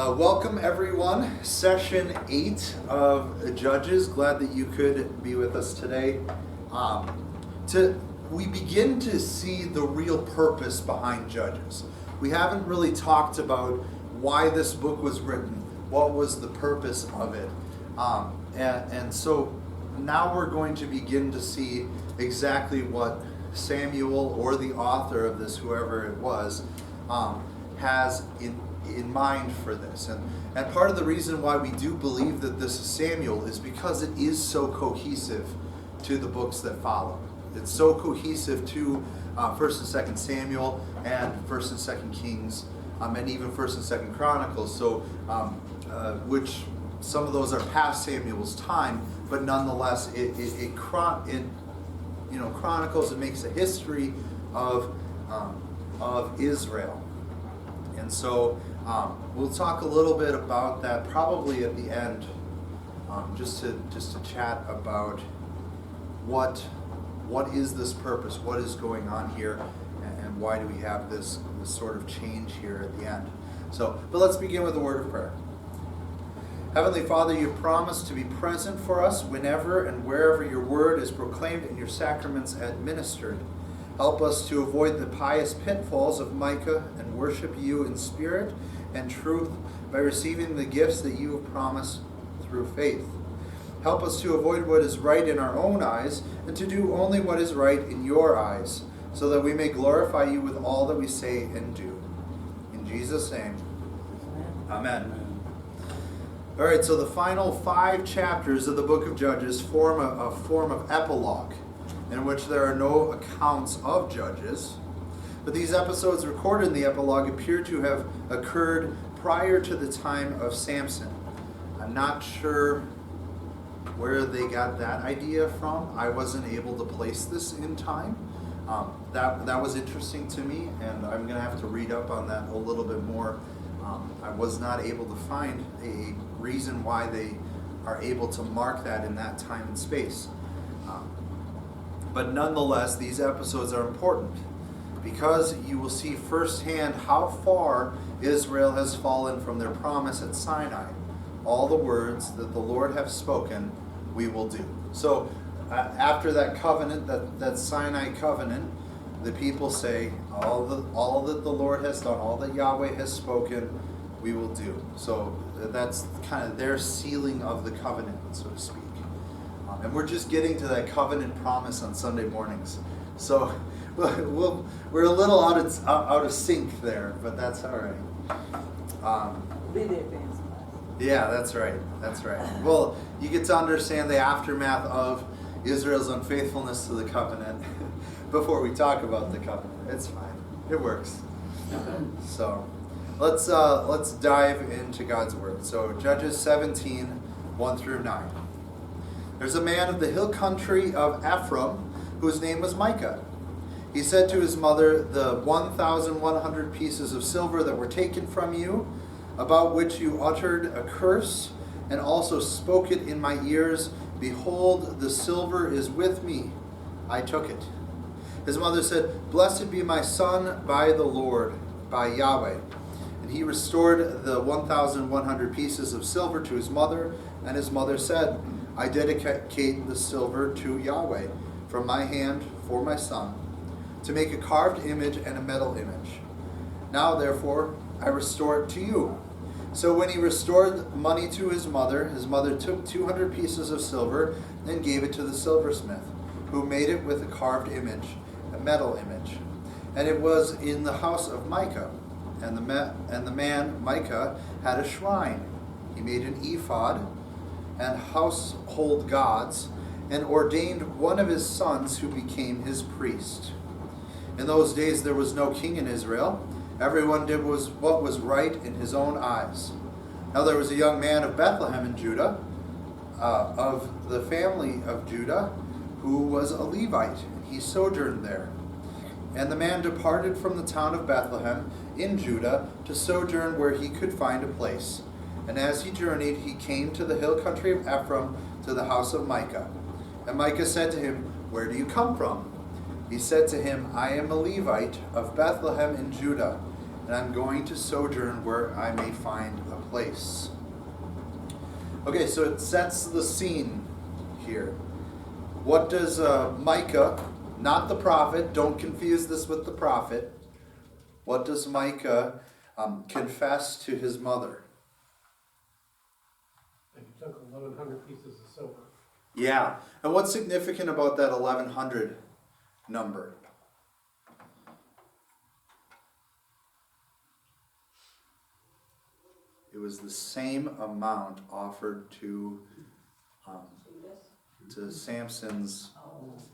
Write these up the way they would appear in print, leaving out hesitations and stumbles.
Welcome everyone, session 8 of Judges. Glad that you could be with us today. We begin to see the real purpose behind Judges. We haven't really talked about why this book was written, what was the purpose of it. And so now we're going to begin to see exactly what Samuel or the author of this, whoever it was, has in mind for this. And part of the reason why we do believe that this is Samuel is because it is so cohesive to the books that follow. It's so cohesive to 1st and 2nd Samuel and 1st and 2nd Kings, and even 1st and 2nd Chronicles. So, which some of those are past Samuel's time, but nonetheless, it chronicles and makes a history of Israel. And so we'll talk a little bit about that probably at the end, just to chat about what is this purpose, what is going on here, and why do we have this sort of change here at the end. So, but let's begin with a word of prayer. Heavenly Father, you promise to be present for us whenever and wherever your word is proclaimed and your sacraments administered. Help us to avoid the pious pitfalls of Micah and worship you in spirit and truth by receiving the gifts that you have promised through faith. Help us to avoid what is right in our own eyes and to do only what is right in your eyes, so that we may glorify you with all that we say and do. In Jesus' name, Amen. All right, so the final 5 chapters of the book of Judges form a form of epilogue, in which there are no accounts of Judges. But these episodes recorded in the epilogue appear to have occurred prior to the time of Samson. I'm not sure where they got that idea from. I wasn't able to place this in time. That was interesting to me, and I'm going to have to read up on that a little bit more. I was not able to find a reason why they are able to mark that in that time and space. But nonetheless, these episodes are important because you will see firsthand how far Israel has fallen from their promise at Sinai. All the words that the Lord have spoken, we will do. So after that covenant, that Sinai covenant, the people say, all that the Lord has done, all that Yahweh has spoken, we will do. So that's kind of their sealing of the covenant, so to speak. And we're just getting to that covenant promise on Sunday mornings. So we're a little out of sync there, but that's all right. Be the advanced class. Yeah, that's right. That's right. Well, you get to understand the aftermath of Israel's unfaithfulness to the covenant before we talk about the covenant. It's fine. It works. So let's dive into God's word. So Judges 17, 1 through 9. There's a man of the hill country of Ephraim whose name was Micah. He said to his mother, "The 1,100 pieces of silver that were taken from you, about which you uttered a curse, and also spoke it in my ears, behold, the silver is with me. I took it." His mother said, "Blessed be my son by the Lord, by Yahweh." And he restored the 1,100 pieces of silver to his mother, and his mother said, "I dedicate the silver to Yahweh from my hand for my son, to make a carved image and a metal image. Now, therefore, I restore it to you." So when he restored money to his mother took 200 pieces of silver and gave it to the silversmith, who made it with a carved image, a metal image. And it was in the house of Micah. And the man Micah had a shrine. He made an ephod and household gods, and ordained one of his sons who became his priest. In those days there was no king in Israel. Everyone did what was right in his own eyes. Now there was a young man of Bethlehem in Judah, of the family of Judah, who was a Levite, and he sojourned there. And the man departed from the town of Bethlehem in Judah to sojourn where he could find a place. And as he journeyed, he came to the hill country of Ephraim, to the house of Micah. And Micah said to him, "Where do you come from?" He said to him, "I am a Levite of Bethlehem in Judah, and I'm going to sojourn where I may find a place. Okay, so it sets the scene here. What does Micah, not the prophet, don't confuse this with the prophet, what does Micah confess to his mother? And he took 1,100 pieces of silver. Yeah, and what's significant about that 1,100 number? It was the same amount offered to Samson's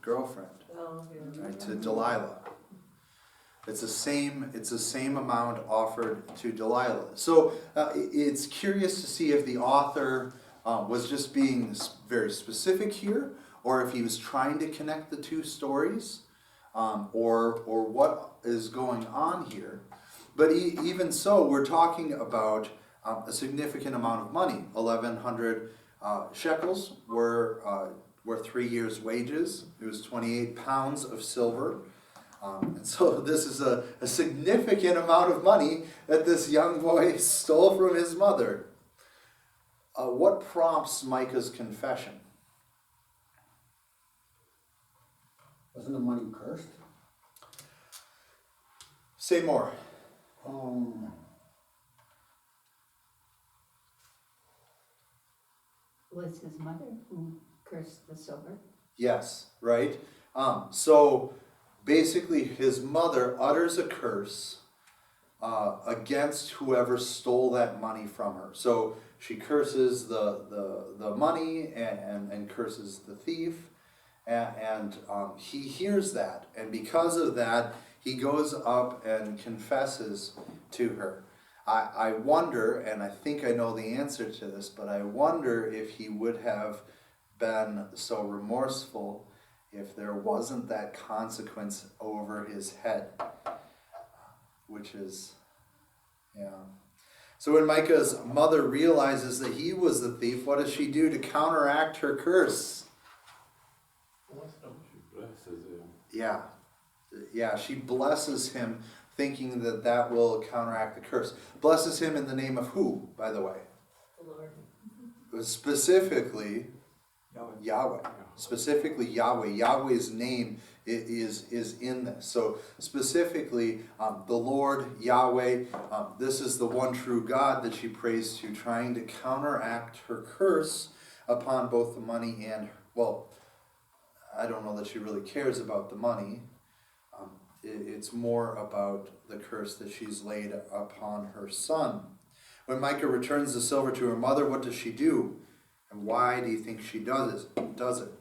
girlfriend, right, to Delilah. It's the same amount offered to Delilah. So it's curious to see if the author was just being very specific here, or if he was trying to connect the two stories, or what is going on here. But even so, we're talking about a significant amount of money. 1,100 shekels were 3 years' wages. It was 28 pounds of silver. And so this is a significant amount of money that this young boy stole from his mother. What prompts Micah's confession? Wasn't the money cursed? Say more. Was his mother who cursed the silver? Yes, right? So basically his mother utters a curse against whoever stole that money from her. So she curses the money and curses the thief, and he hears that, and because of that he goes up and confesses to her. I wonder, and I think I know the answer to this, but I wonder if he would have been so remorseful if there wasn't that consequence over his head, which is, yeah. So when Micah's mother realizes that he was the thief, what does she do to counteract her curse? She blesses him. Yeah, she blesses him, thinking that that will counteract the curse. Blesses him in the name of who, by the way? The Lord. Specifically, Yahweh. Specifically Yahweh. Yahweh's name is in this. So specifically, the Lord, Yahweh, this is the one true God that she prays to, trying to counteract her curse upon both the money and, well, I don't know that she really cares about the money. It's more about the curse that she's laid upon her son. When Micah returns the silver to her mother, what does she do? And why do you think she does it? Protect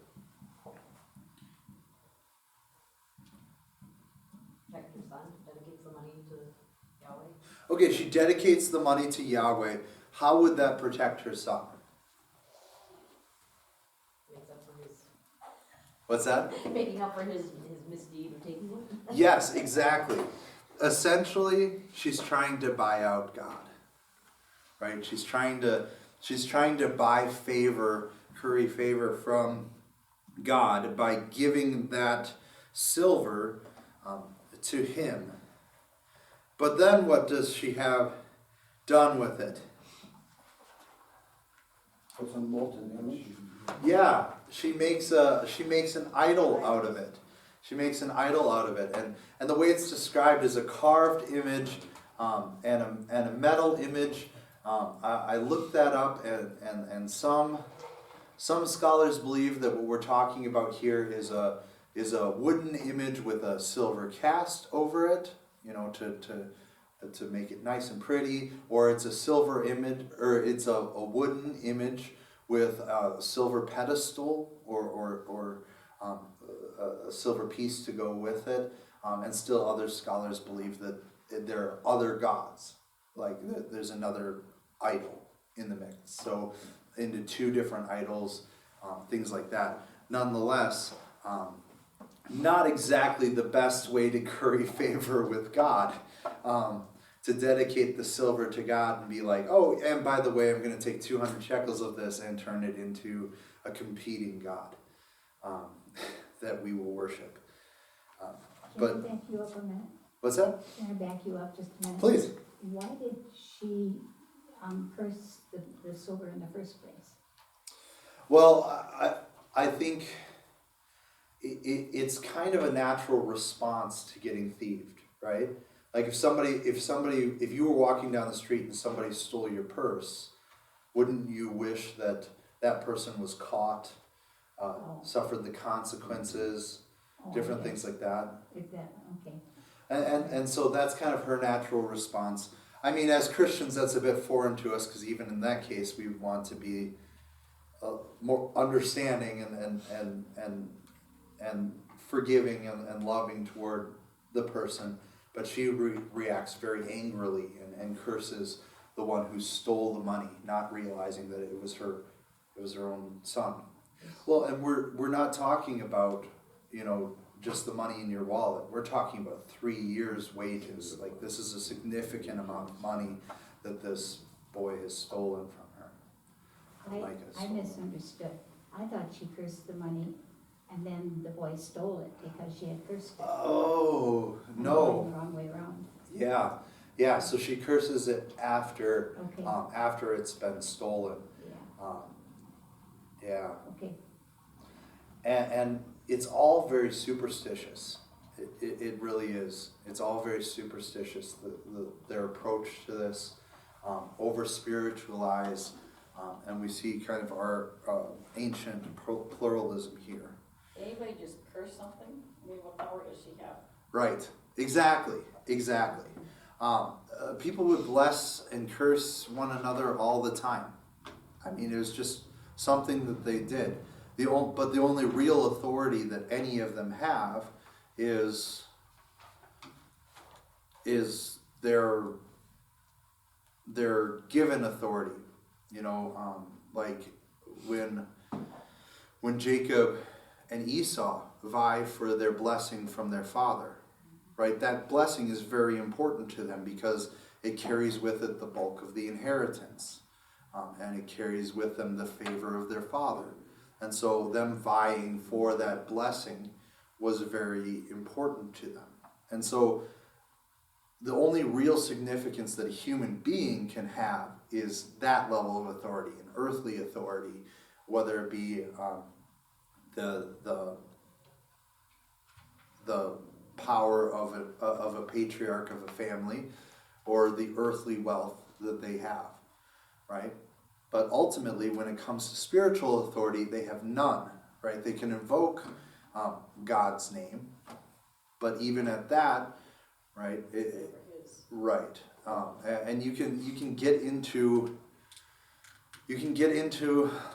her son, dedicates the money to Yahweh. Okay, she dedicates the money to Yahweh. How would that protect her son? Makes up for his, What's that? making up for his misdeed of taking it. Yes, exactly. Essentially, she's trying to buy out God. Right? She's trying to buy favor, curry favor from God by giving that silver to him. But then what does she have done with it? Put some molten image. Yeah, she makes an idol out of it. She makes an idol out of it, and the way it's described is a carved image and a metal image. I looked that up, and some scholars believe that what we're talking about here is a wooden image with a silver cast over it, to make it nice and pretty, or it's a silver image, or it's a wooden image with a silver pedestal or a silver piece to go with it, and still other scholars believe that there are other gods, like there's another idol in the mix, so into two different idols, things like that. Nonetheless, not exactly the best way to curry favor with God, to dedicate the silver to God and be like, oh, and by the way, I'm going to take 200 shekels of this and turn it into a competing God that we will worship. But Can you up a minute? What's that? Can I back you up just a minute? Please. Why did she curse the silver in the first place? Well, I think it's kind of a natural response to getting thieved, right? Like if you were walking down the street and somebody stole your purse, wouldn't you wish that that person was caught, suffered the consequences, different yes. things like that? Is that, okay. And so that's kind of her natural response. I mean, as Christians, that's a bit foreign to us, because even in that case, we want to be more understanding and forgiving and loving toward the person. But she reacts very angrily and curses the one who stole the money, not realizing that it was her own son. Well, and we're not talking about, just the money in your wallet. We're talking about 3 years' wages. Like, this is a significant amount of money that this boy has stolen from her. I misunderstood. I thought she cursed the money and then the boy stole it because she had cursed it. Oh, I'm no. going the wrong way around. Yeah, so she curses it after, Okay. after it's been stolen. Yeah, Yeah. okay. And it's all very superstitious. It really is. It's all very superstitious. Their approach to this, over spiritualized, and we see kind of our ancient pluralism here. Anybody just curse something? I mean, what power does she have? Right. Exactly. People would bless and curse one another all the time. I mean, it was just something that they did. But the only real authority that any of them have is their given authority. Like when Jacob and Esau vie for their blessing from their father, right? That blessing is very important to them because it carries with it the bulk of the inheritance, and it carries with them the favor of their father. And so them vying for that blessing was very important to them. And so the only real significance that a human being can have is that level of authority, an earthly authority, whether it be the power of a patriarch of a family or the earthly wealth that they have, right? But ultimately, when it comes to spiritual authority, they have none, right? They can invoke God's name, but even at that, right? Right, and you can get into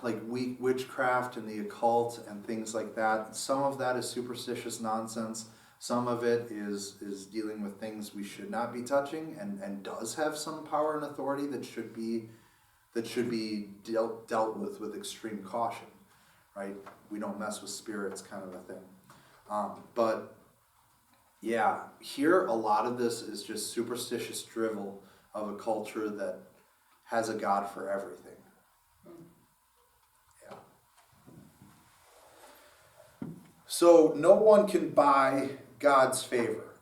like witchcraft and the occult and things like that. Some of that is superstitious nonsense. Some of it is dealing with things we should not be touching, and does have some power and authority that should be dealt with extreme caution, right? We don't mess with spirits, kind of a thing. But yeah, here a lot of this is just superstitious drivel of a culture that has a God for everything. Yeah. So no one can buy God's favor,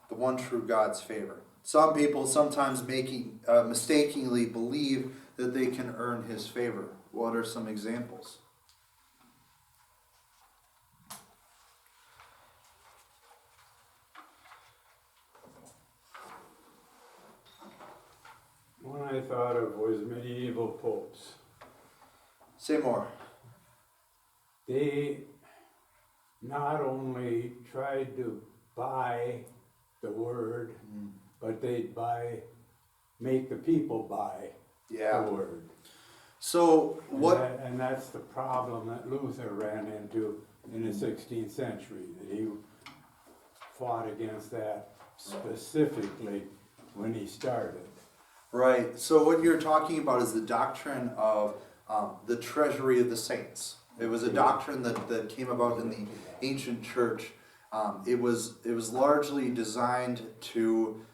the one true God's favor. Some people sometimes mistakenly believe that they can earn his favor. What are some examples? One I thought of was medieval popes. Say more. They not only tried to buy the word, but they'd make the people buy Yeah. the word. So what? And that's the problem that Luther ran into in the 16th century, that he fought against that specifically when he started. Right. So what you're talking about is the doctrine of the treasury of the saints. It was a doctrine that came about in the ancient church. It was largely designed to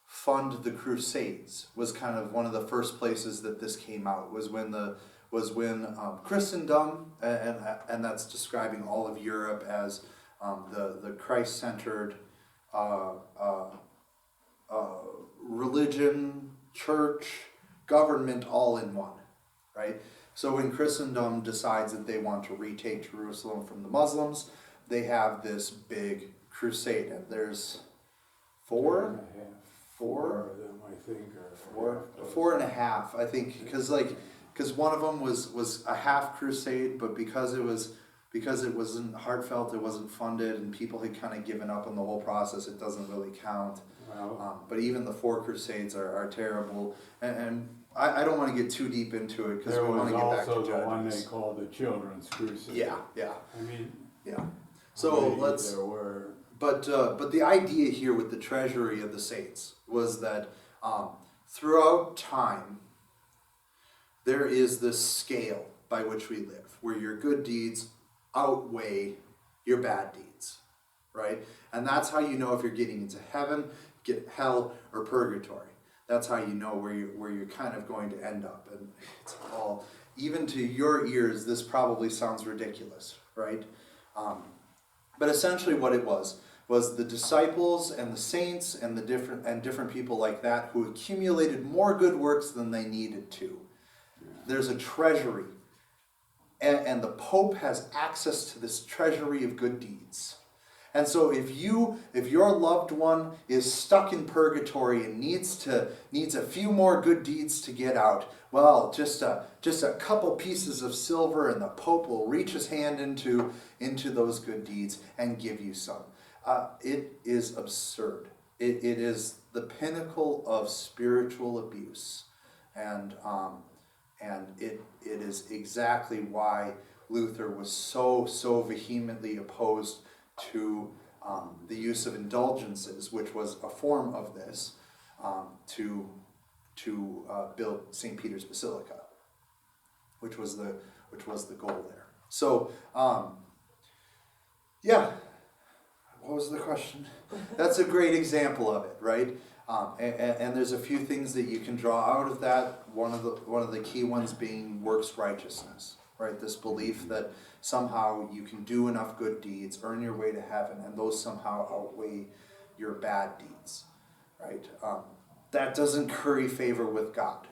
fund the Crusades. Was kind of one of the first places that this came out. Was when Christendom, and that's describing all of Europe as the Christ-centered uh, uh, religion, church, government all in one, right? So when Christendom decides that they want to retake Jerusalem from the Muslims, they have this big crusade, and there's four of them, I think, or four and a half, I think, because one of them was a half crusade, but because it wasn't heartfelt, it wasn't funded, and people had kind of given up on the whole process, it doesn't really count. Well, But even the four crusades are terrible, and I don't want to get too deep into it because there we want was to get back to also the one they Judges. called the Children's Crusade. Yeah. I mean, Yeah. So maybe let's. there were. But the idea here with the treasury of the saints was that throughout time, there is this scale by which we live, where your good deeds outweigh your bad deeds, right? And that's how you know if you're getting into heaven, get hell, or purgatory. That's how you know where you're kind of going to end up. And it's all, even to your ears, this probably sounds ridiculous, right? But essentially what it was the disciples and the saints and the different people like that who accumulated more good works than they needed to. There's a treasury, and the Pope has access to this treasury of good deeds. And so if your loved one is stuck in purgatory and needs a few more good deeds to get out, well, just a couple pieces of silver, and the Pope will reach his hand into those good deeds and give you some. It is absurd. It is the pinnacle of spiritual abuse, and it is exactly why Luther was so vehemently opposed to the use of indulgences, which was a form of this, to build St. Peter's Basilica, which was the goal there. So, yeah. What was the question? That's a great example of it, right? And there's a few things that you can draw out of that. One of the key ones being works righteousness, right? This belief that somehow you can do enough good deeds, earn your way to heaven, and those somehow outweigh your bad deeds, right? That doesn't curry favor with God.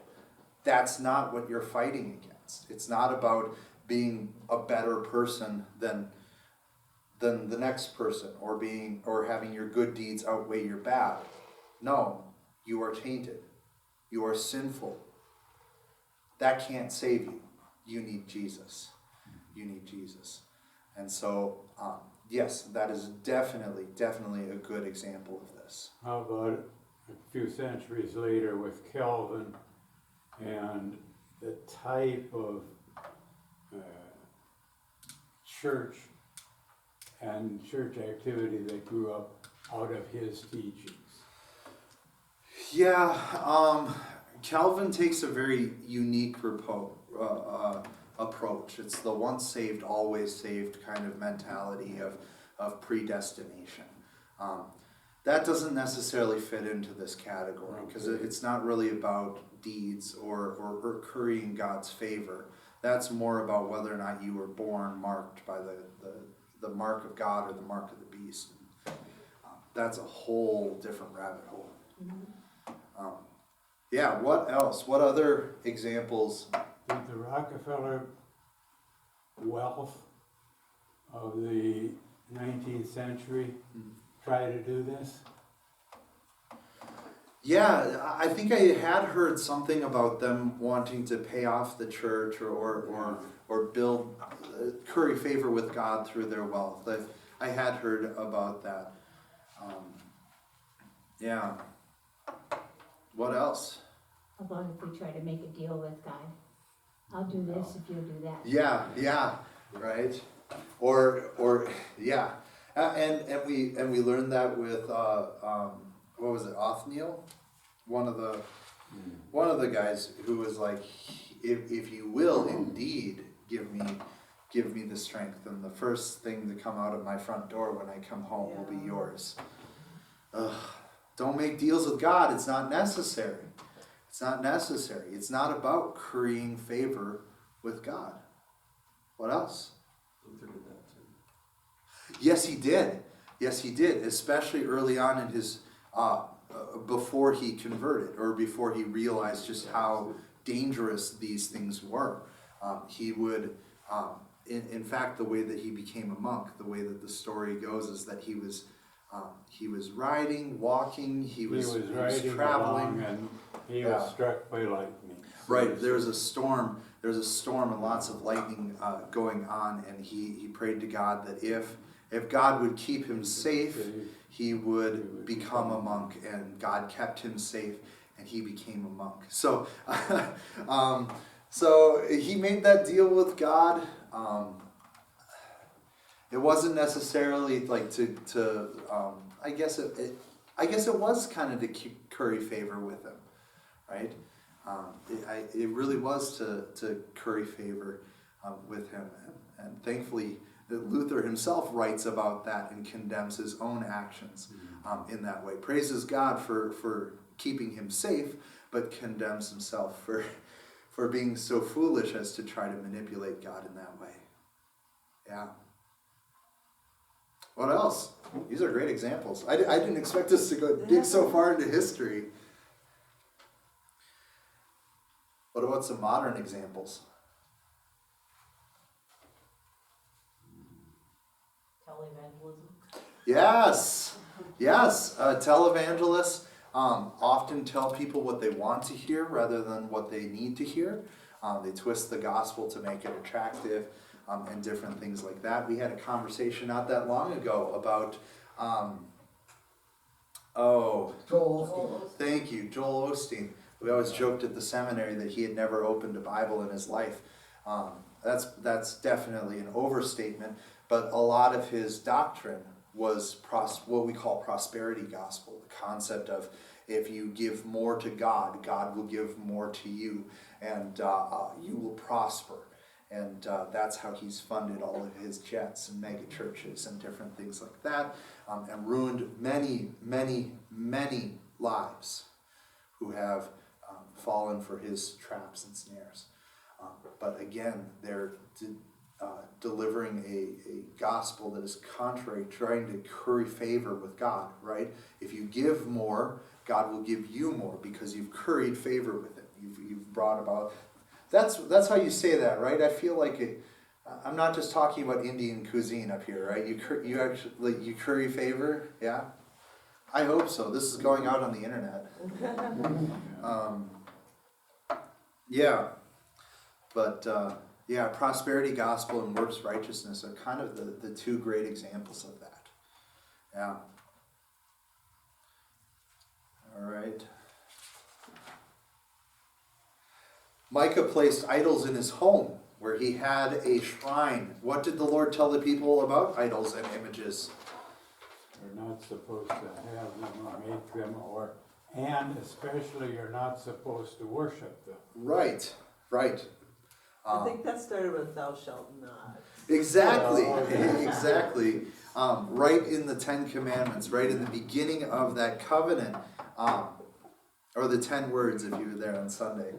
That's not what you're fighting against. It's not about being a better person than the next person, or having your good deeds outweigh your bad. No, you are tainted. You are sinful. That can't save you. You need Jesus. You need Jesus. And so, yes, that is definitely a good example of this. How about a few centuries later with Calvin and the type of church and church activity that grew up out of his teachings? Yeah, Calvin takes a very unique approach. It's the once saved, always saved kind of mentality of predestination. That doesn't necessarily fit into this category because it's not really about deeds or currying God's favor. That's more about whether or not you were born marked by the mark of God or the mark of the beast. That's a whole different rabbit hole. Yeah, what else? What other examples? Did the Rockefeller wealth of the 19th century try to do this? Yeah, I think I had heard something about them wanting to pay off the church or build curry favor with God through their wealth. I had heard about that. Yeah. What else? About if we try to make a deal with God. I'll do this if you'll do that. Yeah, right. Or yeah, and we learned that with what was it, Othniel, one of the guys who was like, if you will indeed give me the strength, then the first thing to come out of my front door when I come home will be yours. Don't make deals with God. It's not necessary. It's not necessary. It's not about currying favor with God. What else? Luther did that too. Yes, he did. Yes, he did, especially early on in his, before he converted, or before he realized just how dangerous these things were. He would, in fact, the way that he became a monk, the way that the story goes is that he was riding, walking, he was riding traveling. along and he Yeah. was struck by lightning. Right, there was a storm and lots of lightning going on, and he prayed to God that if God would keep him safe, he would become a monk, and God kept him safe, and he became a monk. So, so he made that deal with God. It wasn't necessarily like I guess it was kind of to curry favor with him, right? It really was to curry favor with him, and thankfully that Luther himself writes about that and condemns his own actions in that way. Praises God for keeping him safe, but condemns himself for being so foolish as to try to manipulate God in that way. Yeah. What else? These are great examples. I didn't expect us to go dig so far into history. What about some modern examples? Televangelism. Yes, yes. Televangelists often tell people what they want to hear rather than what they need to hear. They twist the gospel to make it attractive and different things like that. We had a conversation not that long ago about, Joel Osteen. thank you, Joel Osteen. We always joked at the seminary that he had never opened a Bible in his life. That's definitely an overstatement, but a lot of his doctrine was what we call prosperity gospel, the concept of if you give more to God, God will give more to you, and you will prosper. And that's how he's funded all of his jets and mega churches and different things like that, and ruined many, many, many lives who have fallen for his traps and snares. But again, they're delivering a gospel that is contrary, trying to curry favor with God, right? If you give more, God will give you more because you've curried favor with him. You've brought about. That's how you say that, right? I feel like I'm not just talking about Indian cuisine up here, right? You actually you curry favor, yeah. I hope so. This is going out on the internet. Yeah, but yeah, prosperity gospel and works righteousness are kind of the two great examples of that. Yeah. All right. Micah placed idols in his home where he had a shrine. What did the Lord tell the people about idols and images? You're not supposed to have them or make them, and especially you're not supposed to worship them. Right, right. I think that started with thou shalt not. Exactly, exactly. Right in the 10 Commandments, right in the beginning of that covenant, or the 10 words if you were there on Sunday.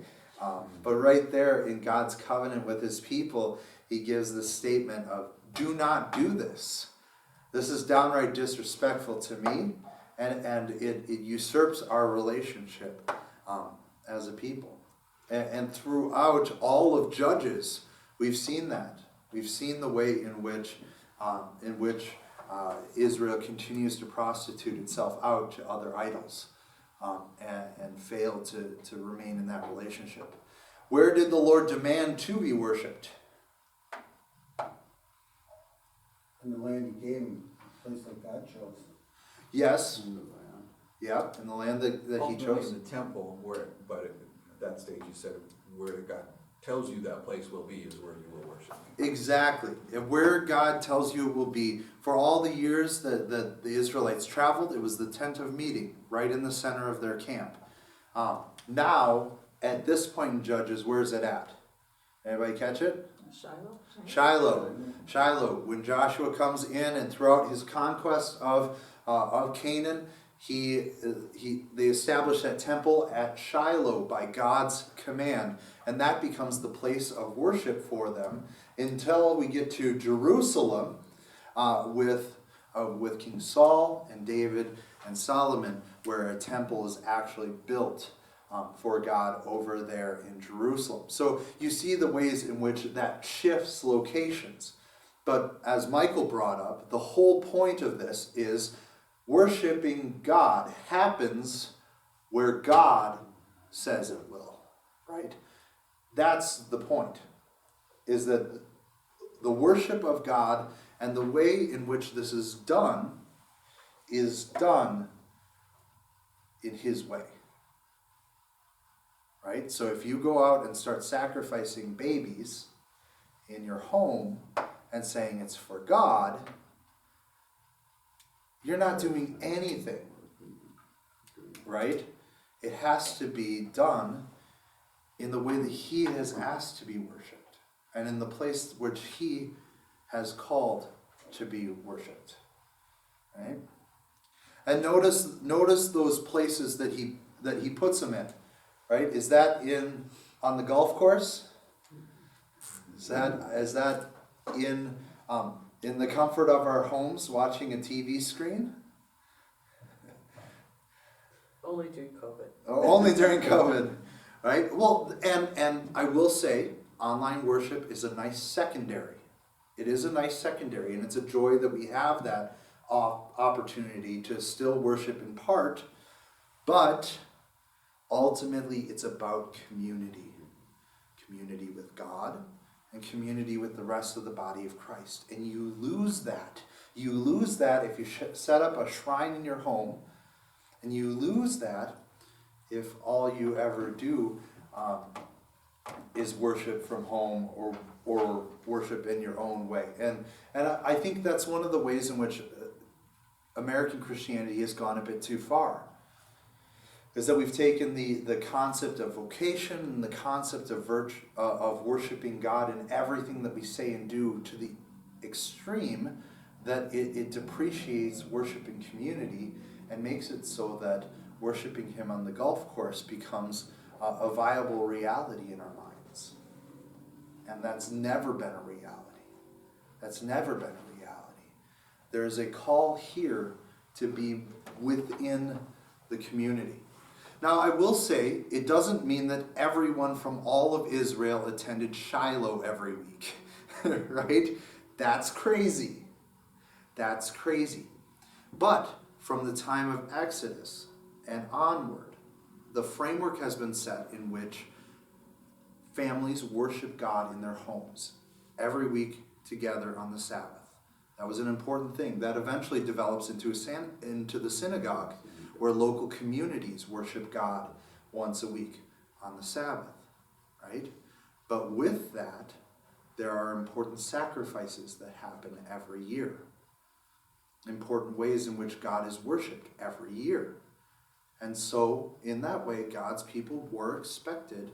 But right there in God's covenant with his people, he gives the statement of, do not do this. This is downright disrespectful to me, and it usurps our relationship as a people. And throughout all of Judges, we've seen that. We've seen the way in which Israel continues to prostitute itself out to other idols and fail to remain in that relationship. Where did the Lord demand to be worshipped? In the land he gave him, a place that God chose. Yes. Yeah, in the land that he Ultimately chose. in the temple, but at that stage you said where God tells you that place will be is where you will worship. Exactly. And where God tells you it will be. For all the years that the Israelites traveled, it was the tent of meeting, right in the center of their camp. Now, at this point in Judges, where is it at? Anybody catch it? Shiloh? Shiloh. When Joshua comes in and throughout his conquest of Canaan, they establish that temple at Shiloh by God's command, and that becomes the place of worship for them until we get to Jerusalem with with King Saul and David and Solomon, where a temple is actually built for God over there in Jerusalem. So you see the ways in which that shifts locations. But as Michael brought up, the whole point of this is worshiping God happens where God says it will, right? That's the point, is that the worship of God and the way in which this is done in His way. Right? So if you go out and start sacrificing babies in your home and saying it's for God, you're not doing anything. Right? It has to be done in the way that He has asked to be worshipped, and in the place which He has called to be worshipped. Right? And notice those places that he puts them in. Right? Is that on the golf course? Is that in the comfort of our homes watching a TV screen? Only during COVID. Only during COVID, right? Well, and I will say, online worship is a nice secondary. It is a nice secondary, and it's a joy that we have that opportunity to still worship in part, but ultimately it's about community. Community with God and community with the rest of the body of Christ. And you lose that. You lose that if you set up a shrine in your home, and you lose that if all you ever do is worship from home or worship in your own way. And I think that's one of the ways in which American Christianity has gone a bit too far. Is that we've taken the concept of vocation and the concept of worshiping God in everything that we say and do to the extreme that it depreciates worship in community and makes it so that worshiping Him on the golf course becomes a viable reality in our minds. And that's never been a reality. That's never been a reality. There is a call here to be within the community. Now, I will say, it doesn't mean that everyone from all of Israel attended Shiloh every week, right? That's crazy. That's crazy. But from the time of Exodus and onward, the framework has been set in which families worship God in their homes every week together on the Sabbath. That was an important thing. That eventually develops into the synagogue, where local communities worship God once a week on the Sabbath, right? But with that, there are important sacrifices that happen every year. Important ways in which God is worshipped every year. And so, in that way, God's people were expected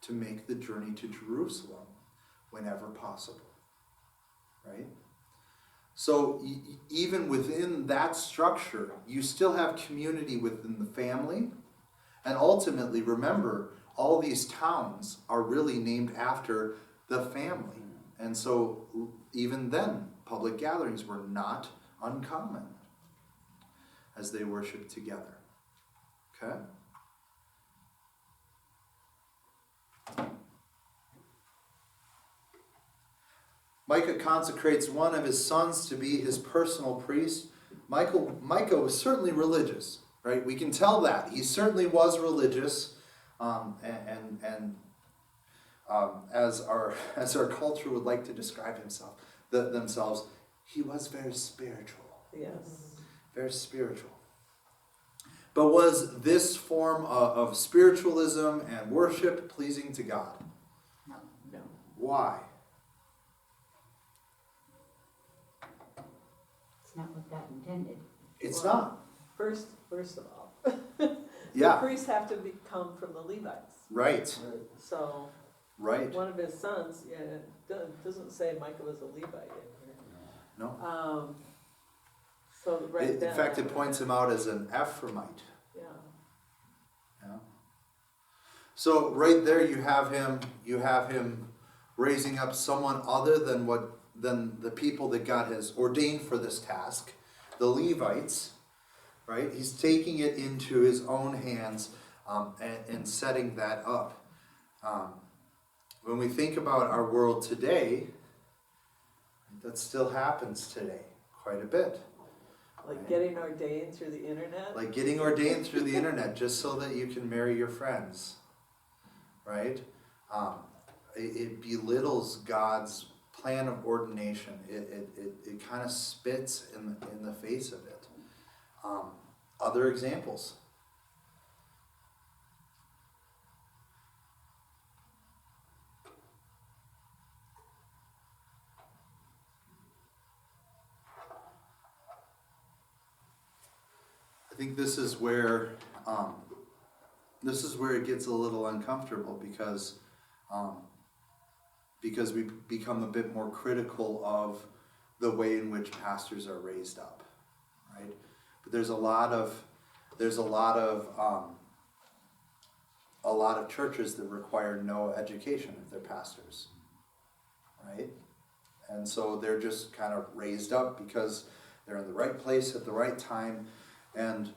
to make the journey to Jerusalem whenever possible, right? So even within that structure, you still have community within the family. And ultimately, remember, all these towns are really named after the family. And so even then, public gatherings were not uncommon as they worshiped together. Okay? Micah consecrates one of his sons to be his personal priest. Micah was certainly religious, right? We can tell that. He certainly was religious, as our culture would like to describe themselves, he was very spiritual. Yes. Very spiritual. But was this form of spiritualism and worship pleasing to God? No. Why? It's not what God intended. It's Well, not. First of all, Yeah. the priests have to come from the Levites. Right. So Right. one of his sons, it doesn't say Micah was a Levite in here. No. So right In then, fact, it points him out as an Ephraimite. Yeah. Yeah. So right there, you have him raising up someone other than the people that God has ordained for this task, the Levites, right? He's taking it into his own hands and setting that up. When we think about our world today, that still happens today quite a bit. Like getting ordained through the internet? Like getting ordained through the internet just so that you can marry your friends, right? It belittles God's plan of ordination. It kind of spits in the face of it. Other examples. I think this is where it gets a little uncomfortable because we become a bit more critical of the way in which pastors are raised up, right? But there's a lot of churches that require no education of their pastors, right? And so they're just kind of raised up because they're in the right place at the right time. And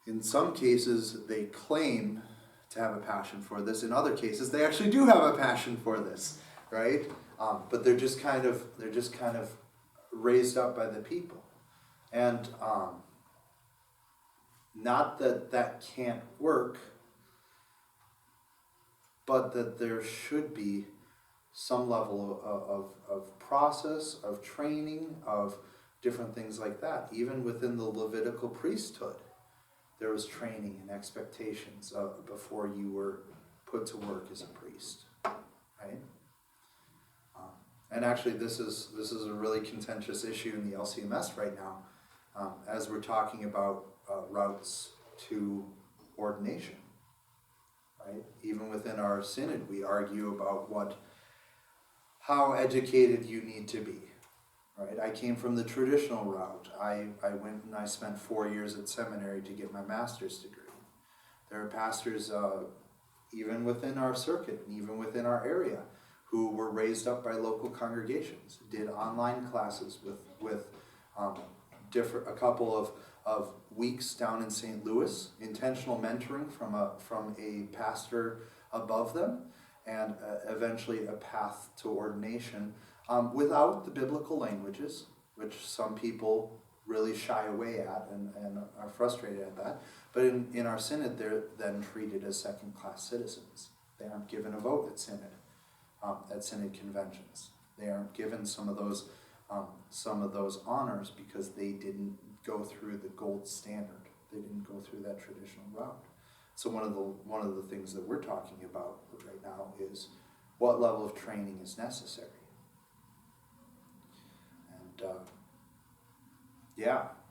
in some cases, they claim to have a passion for this. In other cases, they actually do have a passion for this, right? But they're just kind of raised up by the people, and not that can't work, but that there should be some level of process, of training, of different things like that. Even within the Levitical priesthood, there was training and expectations before you were put to work as a priest, right? And actually, this is a really contentious issue in the LCMS right now, as we're talking about routes to ordination, right? Even within our synod, we argue about how educated you need to be. Right, I came from the traditional route. I went and I spent 4 years at seminary to get my master's degree. There are pastors, even within our circuit, and even within our area, who were raised up by local congregations, did online classes with a couple of weeks down in St. Louis, intentional mentoring from a pastor above them, and eventually a path to ordination. Without the biblical languages, which some people really shy away at and are frustrated at that. But in our synod, they're then treated as second-class citizens. They aren't given a vote at synod conventions. They aren't given some of those honors because they didn't go through the gold standard. They didn't go through that traditional route. So one of the things that we're talking about right now is what level of training is necessary.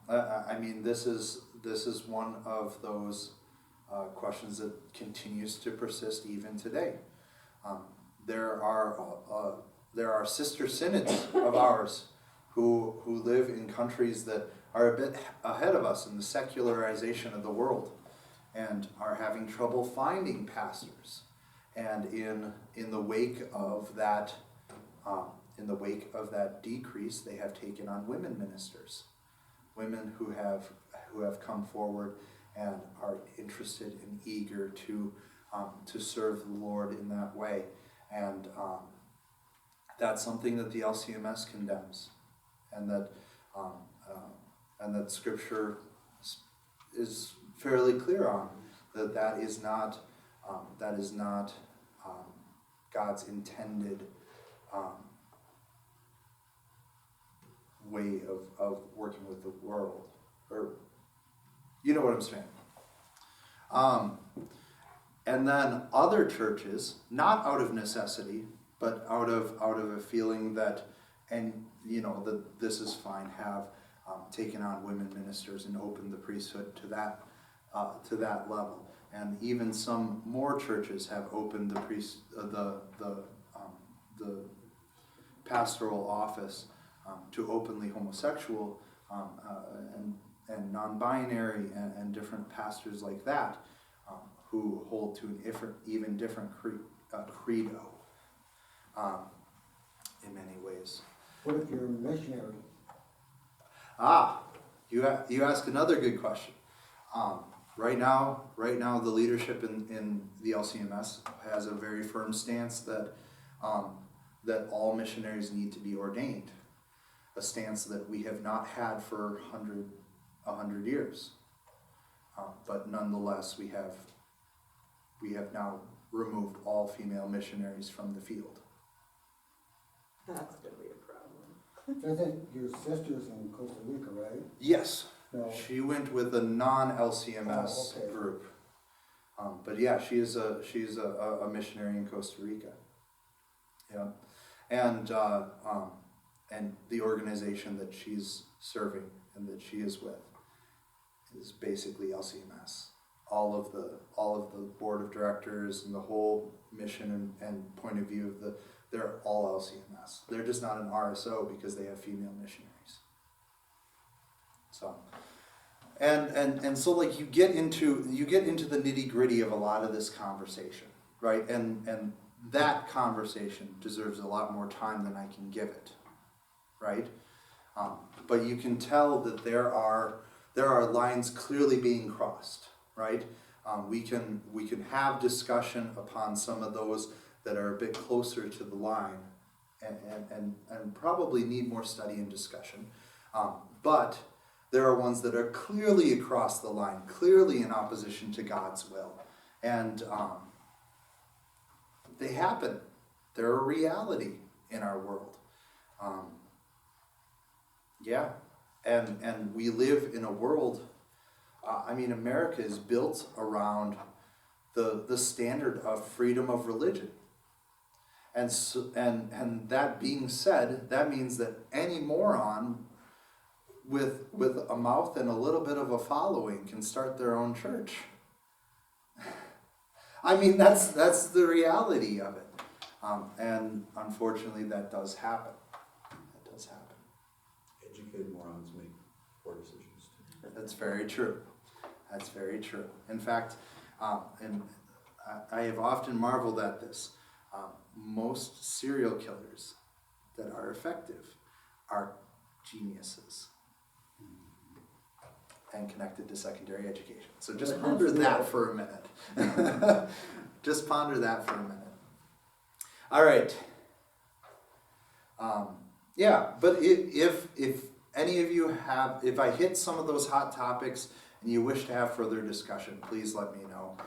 I mean, this is one of those questions that continues to persist even today. There are sister synods of ours who live in countries that are a bit ahead of us in the secularization of the world, and are having trouble finding pastors. And in the wake of that. In the wake of that decrease, they have taken on women ministers, women who have come forward and are interested and eager to serve the Lord in that way, and that's something that the LCMS condemns, and that Scripture is fairly clear on that is not God's intended. Way of working with the world, or you know what I'm saying. And then other churches, not out of necessity, but out of a feeling that, and you know, that this is fine, have taken on women ministers and opened the priesthood to that level. And even some more churches have opened the pastoral office to openly homosexual and non-binary and different pastors like that who hold to an even different credo in many ways. What if you're a missionary? You ask another good question. Right now, the leadership in the LCMS has a very firm stance that that all missionaries need to be ordained, a stance that we have not had for 100 years. But nonetheless, we have now removed all female missionaries from the field. That's gonna be a problem. I think your sister's in Costa Rica, right? Yes, No. she went with a non-LCMS Oh, okay. group. But yeah, she's a missionary in Costa Rica. Yeah, and the organization that she's serving and that she is with is basically LCMS. All of the board of directors and the whole mission and point of view of they're all LCMS. They're just not an RSO because they have female missionaries. So, and so like you get into the nitty gritty of a lot of this conversation, right? And that conversation deserves a lot more time than I can give it, right? But you can tell that there are lines clearly being crossed, right? We can have discussion upon some of those that are a bit closer to the line, and probably need more study and discussion. But there are ones that are clearly across the line, clearly in opposition to God's will, and they happen. They're a reality in our world. Yeah, and we live in a world. America is built around the standard of freedom of religion. And so, and that being said, that means that any moron with a mouth and a little bit of a following can start their own church. That's the reality of it. And unfortunately, that does happen. That does happen. Educated morons make poor decisions too. That's very true. That's very true. In fact, and I have often marveled at this. Most serial killers that are effective are geniuses and connected to secondary education. So just ponder that for a minute. Just ponder that for a minute. All right. Yeah, but if any of you have, if I hit some of those hot topics and you wish to have further discussion, please let me know.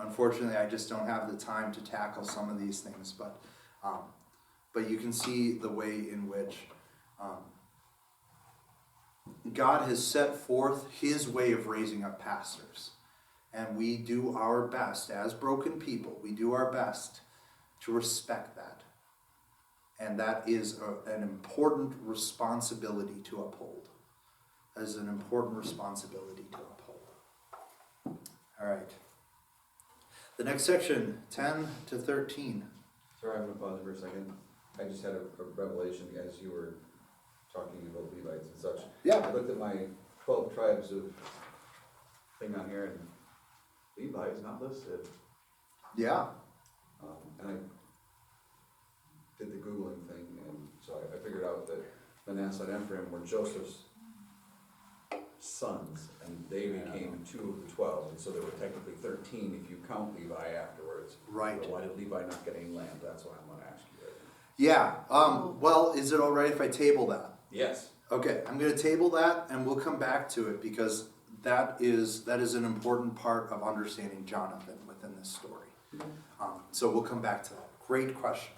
Unfortunately, I just don't have the time to tackle some of these things, but you can see the way in which God has set forth His way of raising up pastors, and we do our best as broken people. We do our best to respect that, and that is an important responsibility to uphold. That is an important responsibility to uphold. All right. The next section, 10 to 13. Sorry, I'm gonna pause for a second. I just had a revelation as you were talking about Levites and such. Yeah. I looked at my 12 tribes of thing on here, and Levi is not listed. Yeah. And I did the Googling thing, and so I figured out that Manasseh and Ephraim were Joseph's sons, and they became 2 of the 12, and so there were technically 13 if you count Levi afterwards. Right. So why did Levi not get any land? That's what I'm gonna ask you right now. Yeah. Well, is it all right if I table that? Yes. Okay, I'm going to table that, and we'll come back to it because that is an important part of understanding Jonathan within this story. So we'll come back to that. Great question.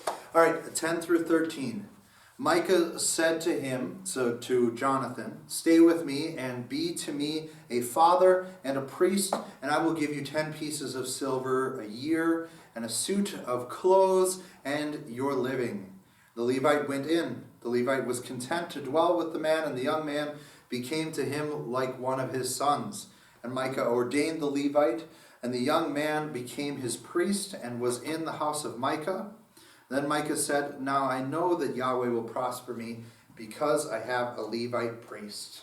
All right, 10 through 13. Micah said to him, so to Jonathan, "Stay with me and be to me a father and a priest, and I will give you 10 pieces of silver a year and a suit of clothes and your living." The Levite went in. The Levite was content to dwell with the man, and the young man became to him like one of his sons. And Micah ordained the Levite, and the young man became his priest and was in the house of Micah. Then Micah said, "Now I know that Yahweh will prosper me because I have a Levite priest."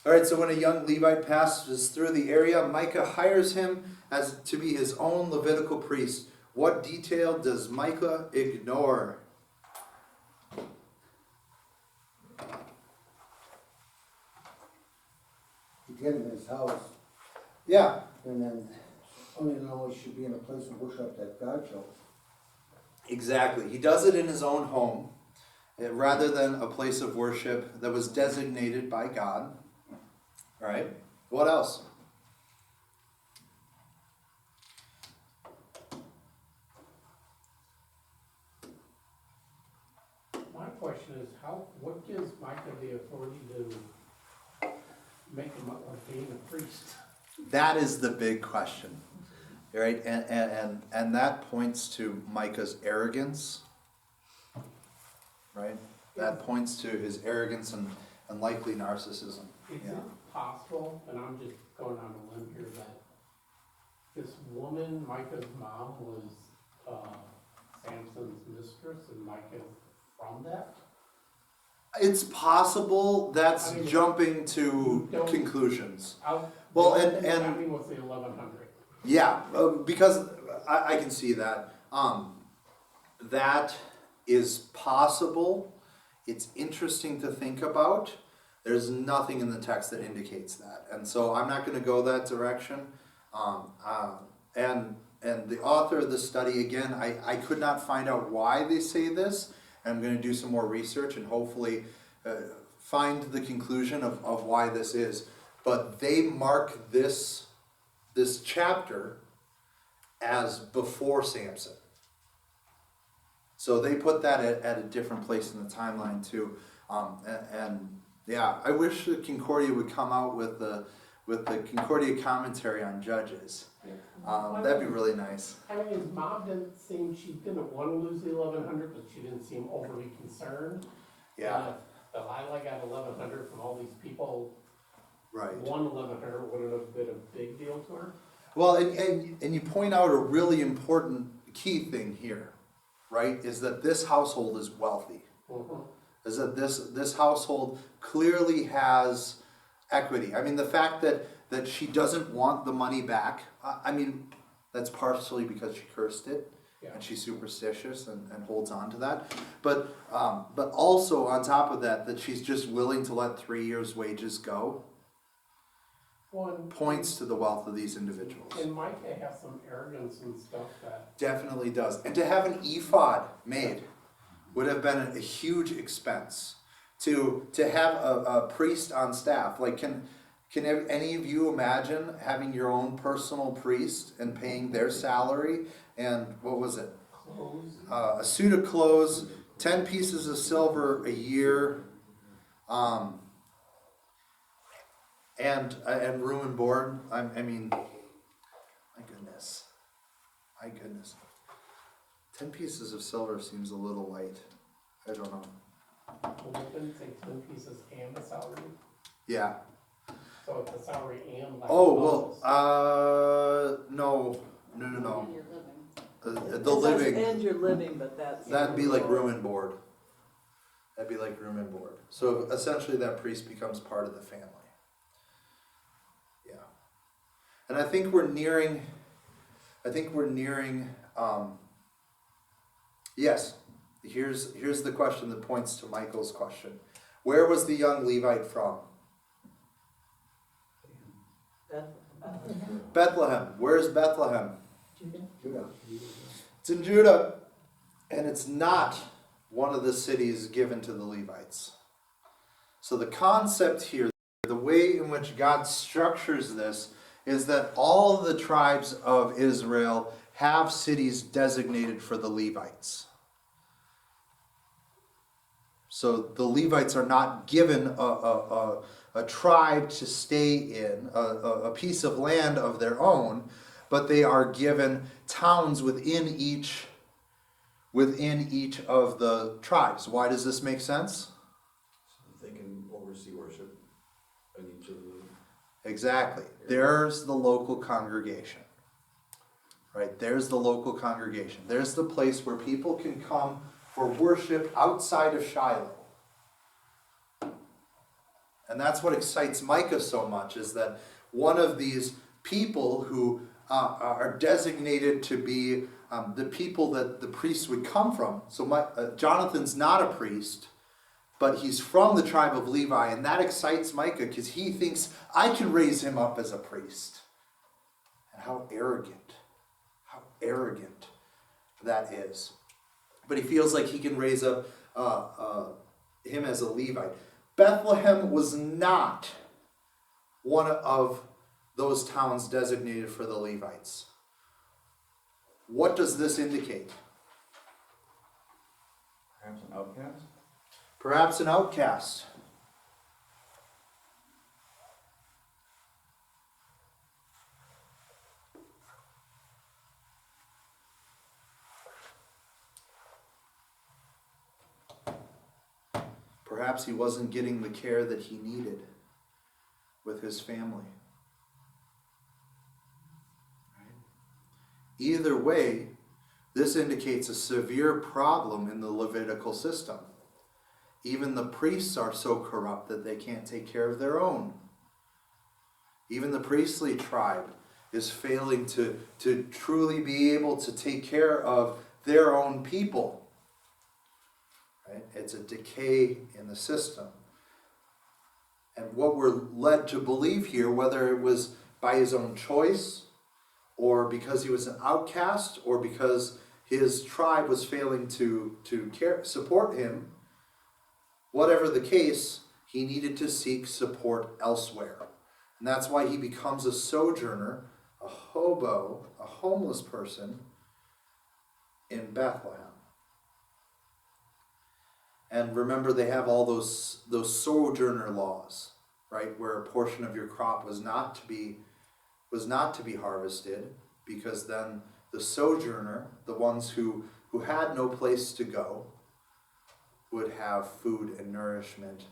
All right, so when a young Levite passes through the area, Micah hires him as to be his own Levitical priest. What detail does Micah ignore? You get him in his house, Yeah, and then only know he should be in a place of worship that God chose. exactly. He does it in his own home, rather than a place of worship that was designated by God. Right? What else? My question is, what gives Micah the authority to make him up like being a priest? That is the big question, right? And that points to Micah's arrogance, right? That points to his arrogance and likely narcissism. Is Yeah. it possible, and I'm just going on a limb here, that this woman, Micah's mom, was Samson's mistress, and Micah's from that? It's possible. That's I mean, jumping to don't- conclusions. Well, and- happening with the 1100. Yeah, because I can see that. That is possible. It's interesting to think about. There's nothing in the text that indicates that, and so I'm not going to go that direction. And the author of the study, again, I could not find out why they say this. And I'm going to do some more research and hopefully find the conclusion of why this is. But they mark this chapter as before Samson. So they put that at a different place in the timeline too. And yeah, I wish the Concordia would come out with the Concordia commentary on Judges. That'd be really nice. I mean, his mom didn't seem, she didn't want to lose the 1100, but she didn't seem overly concerned. Yeah, And if Delilah got 1100 from all these people, right. one 1100 wouldn't have been a big deal to her. Well, and you point out a really important key thing here, right? Is that this household is wealthy. Mhm. Is that this household clearly has equity. I mean, the fact that she doesn't want the money back, I mean, that's partially because she cursed it, Yeah. and she's superstitious and holds on to that. But also on top of that she's just willing to let 3 years' wages go, One points to the wealth of these individuals. And Micah has some arrogance and stuff that, Definitely does. And to have an ephod made would have been a huge expense. To have a priest on staff, like can any of you imagine having your own personal priest and paying their salary and what was it? clothes, A suit of clothes, 10 pieces of silver a year, and room and board. I mean, my goodness. 10 pieces of silver seems a little light. I don't know. well, didn't say 10 pieces and the salary, Yeah. so it's the salary and like. Oh, bonus. well, no. And you're living. The It says, living, and you're living, but that's. that'd be like room and board. So essentially that priest becomes part of the family. Yeah. And I think we're nearing, yes, here's the question that points to Michael's question. Where was the young Levite from? Bethlehem. Where is Bethlehem? Judah. It's in Judah, and it's not one of the cities given to the Levites. So the concept here, the way in which God structures this, is that all the tribes of Israel have cities designated for the Levites. So the Levites are not given a tribe to stay in, a piece of land of their own, but they are given towns within each of the tribes. Why does this make sense? So they can oversee worship in each of the. Exactly. There's the local congregation. Right? There's the local congregation. There's the place where people can come for worship outside of Shiloh. And that's what excites Micah so much, is that one of these people who are designated to be the people that the priests would come from. So Jonathan's not a priest, but he's from the tribe of Levi, and that excites Micah because he thinks, I can raise him up as a priest. And how arrogant that is. But he feels like he can raise up him as a Levite. Bethlehem was not one of those towns designated for the Levites. What does this indicate? Perhaps an outcast? Perhaps an outcast. Perhaps he wasn't getting the care that he needed with his family. Either way, this indicates a severe problem in the Levitical system. Even the priests are so corrupt that they can't take care of their own. Even the priestly tribe is failing to truly be able to take care of their own people. Right? It's a decay in the system. And what we're led to believe here, whether it was by his own choice, or because he was an outcast, or because his tribe was failing to support him, whatever the case, he needed to seek support elsewhere. And that's why he becomes a sojourner, a hobo, a homeless person in Bethlehem. And remember, they have all those sojourner laws, right, where a portion of your crop was not to be harvested, because then the sojourner, the ones who had no place to go, would have food and nourishment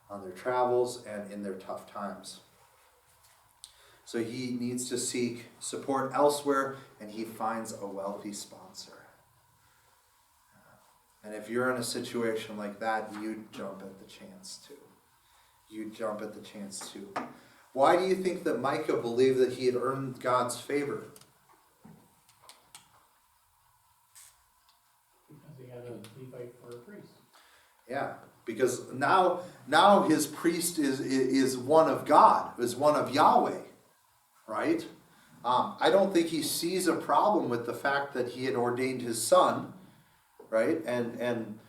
on their travels and in their tough times. So he needs to seek support elsewhere, and he finds a wealthy sponsor. And if you're in a situation like that, you jump at the chance too. You jump at the chance too. Why do you think that Micah believed that he had earned God's favor? Because he had a Levite for a priest. Yeah, because now his priest is one of God, is one of Yahweh, right? I don't think he sees a problem with the fact that he had ordained his son, right? And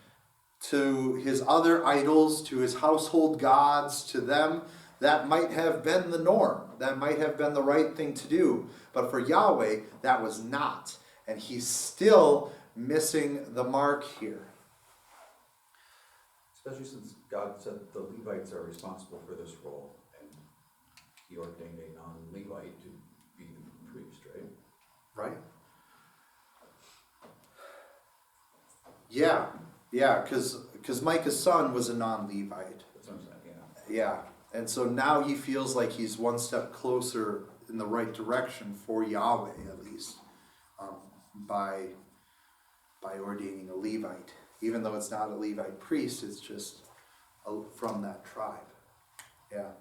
to his other idols, to his household gods, to them, that might have been the norm. That might have been the right thing to do. But for Yahweh, that was not. And he's still missing the mark here. Especially since God said the Levites are responsible for this role, and he ordained a non-Levite to be the priest, right? Right? Yeah, because Micah's son was a non-Levite. That's what I'm saying, yeah. Yeah, and so now he feels like he's one step closer in the right direction for Yahweh, at least, by ordaining a Levite. Even though it's not a Levite priest, it's just from that tribe. Yeah.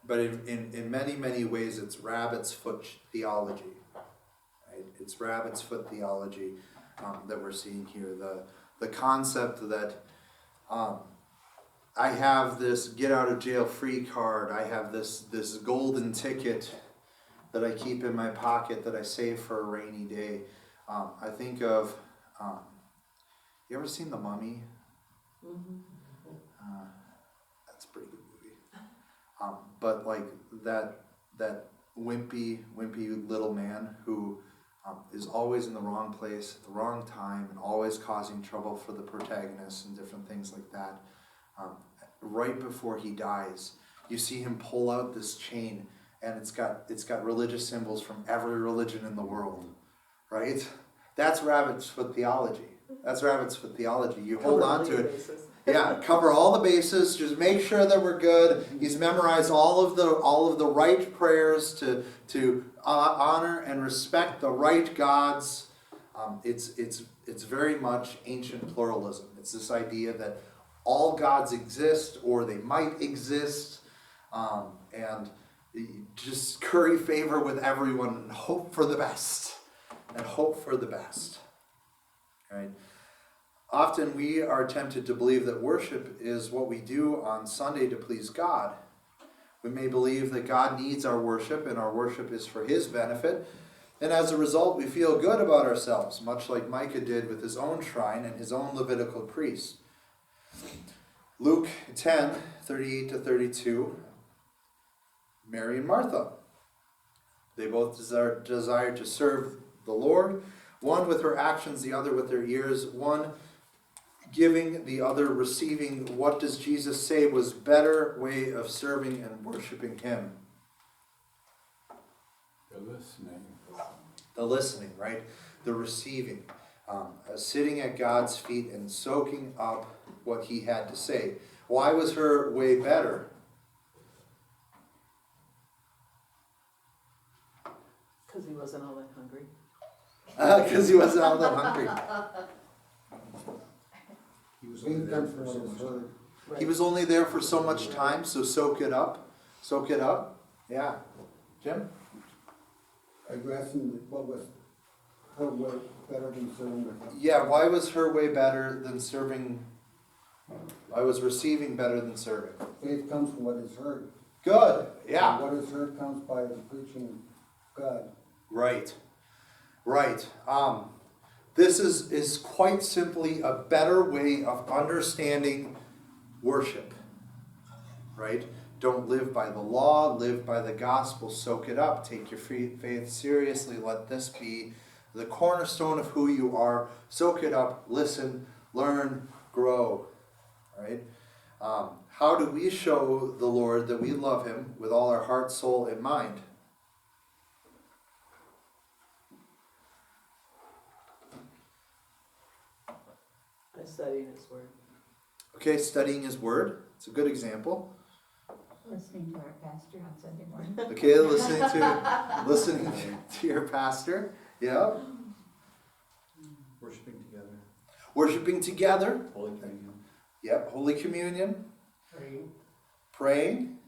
But in many, many ways, it's rabbit's foot theology. Right? It's rabbit's foot theology that we're seeing here. The concept that I have this get out of jail free card, I have this golden ticket that I keep in my pocket that I save for a rainy day. I think of, you ever seen The Mummy? Mm-hmm. That's a pretty good movie. But like that wimpy little man who is always in the wrong place at the wrong time and always causing trouble for the protagonist and different things like that. Right before he dies, you see him pull out this chain, and it's got religious symbols from every religion in the world. Right? That's rabbit's foot theology. You hold on to it. Yeah, cover all the bases. Just make sure that we're good. He's memorized all of the right prayers to honor and respect the right gods. It's very much ancient pluralism. It's this idea that all gods exist, or they might exist, and just curry favor with everyone and hope for the best. Right? Often we are tempted to believe that worship is what we do on Sunday to please God. We may believe that God needs our worship and our worship is for His benefit. And as a result, we feel good about ourselves, much like Micah did with his own shrine and his own Levitical priest. Luke 10, 38-32, Mary and Martha. They both desired to serve the Lord, one with her actions, the other with her ears, one giving, the other receiving. What does Jesus say was better way of serving and worshiping Him? The listening. The listening, right? The receiving. Sitting at God's feet and soaking up what He had to say. Why was her way better? Because he wasn't all that hungry. Because He wasn't all that hungry. He was only Faith there comes for from so what is much heard. time. He was only there for so much time, so soak it up. Soak it up. Yeah. Jim? Are you asking what was her way better than serving with him? Yeah, why was her way better than serving? I was receiving better than serving. Faith comes from what is heard. Good. Yeah. And what is heard comes by the preaching of God. Right. Right. This is quite simply a better way of understanding worship. Right? Don't live by the law, live by the gospel, soak it up, take your faith seriously, let this be the cornerstone of who you are, soak it up, listen, learn, grow. Right? How do we show the Lord that we love Him with all our heart, soul, and mind? By studying his word. Okay, studying His Word. It's a good example. Listening to our pastor on Sunday morning. Okay, listening to your pastor. Yeah. Worshiping together, Worshiping together. Holy Communion. Yep. Holy Communion. Praying. Praying.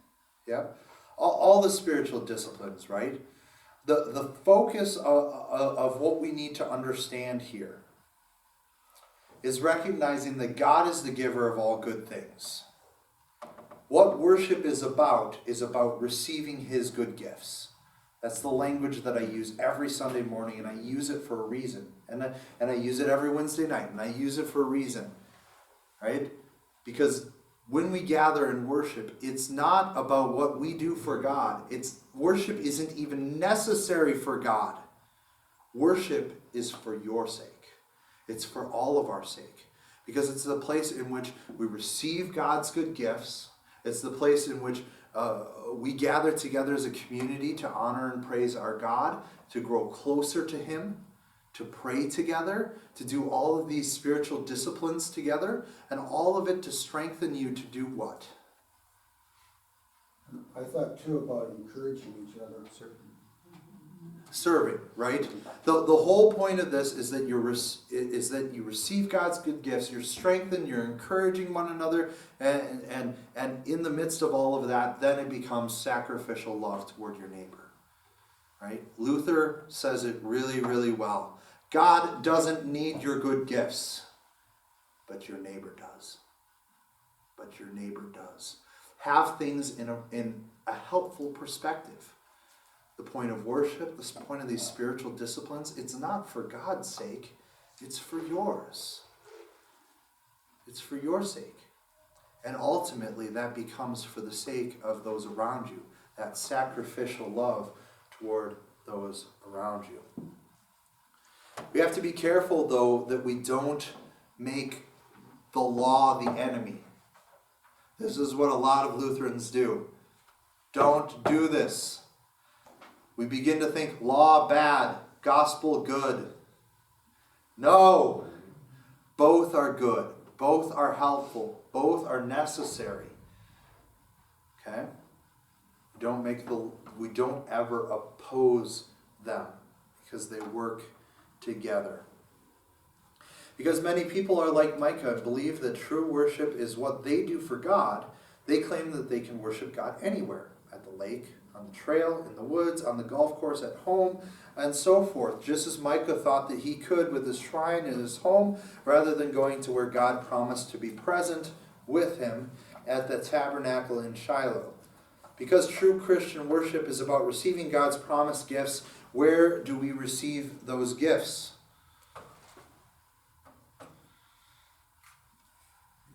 Yep. All the spiritual disciplines, right? The focus of what we need to understand here is recognizing that God is the giver of all good things. What worship is about receiving His good gifts. That's the language that I use every Sunday morning, and I use it for a reason. And I use it every Wednesday night, and I use it for a reason. Right? Because when we gather and worship, it's not about what we do for God. Worship isn't even necessary for God. Worship is for your sake. It's for all of our sake. Because it's the place in which we receive God's good gifts. It's the place in which we gather together as a community to honor and praise our God, to grow closer to Him, to pray together, to do all of these spiritual disciplines together, and all of it to strengthen you to do what? I thought too about encouraging each other. Serving, right? The whole point of this is that you receive God's good gifts, you're strengthened, you're encouraging one another, and in the midst of all of that, then it becomes sacrificial love toward your neighbor. Right? Luther says it really, really well. God doesn't need your good gifts, but your neighbor does. But your neighbor does. Have things in a helpful perspective. The point of worship, the point of these spiritual disciplines, it's not for God's sake, it's for yours. It's for your sake. And ultimately, that becomes for the sake of those around you, that sacrificial love toward those around you. We have to be careful, though, that we don't make the law the enemy. This is what a lot of Lutherans do. Don't do this. We begin to think law bad, gospel good. No, both are good. Both are helpful. Both are necessary. Okay? We don't ever oppose them because they work together. Because many people are like Micah and believe that true worship is what they do for God. They claim that they can worship God anywhere. at the lake, on the trail, in the woods, on the golf course, at home, and so forth. Just as Micah thought that he could with his shrine in his home, rather than going to where God promised to be present with him at the tabernacle in Shiloh. Because true Christian worship is about receiving God's promised gifts, where do we receive those gifts?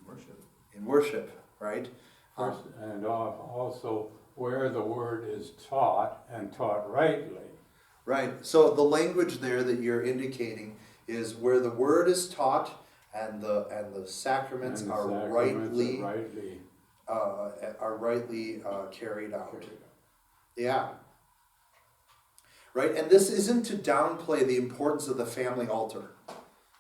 Worship. In worship, right? First, and also where the word is taught and taught rightly. Right. So the language there that you're indicating is where the word is taught and the sacraments And the are sacraments are rightly carried out. carried out. Yeah. Right? And this isn't to downplay the importance of the family altar.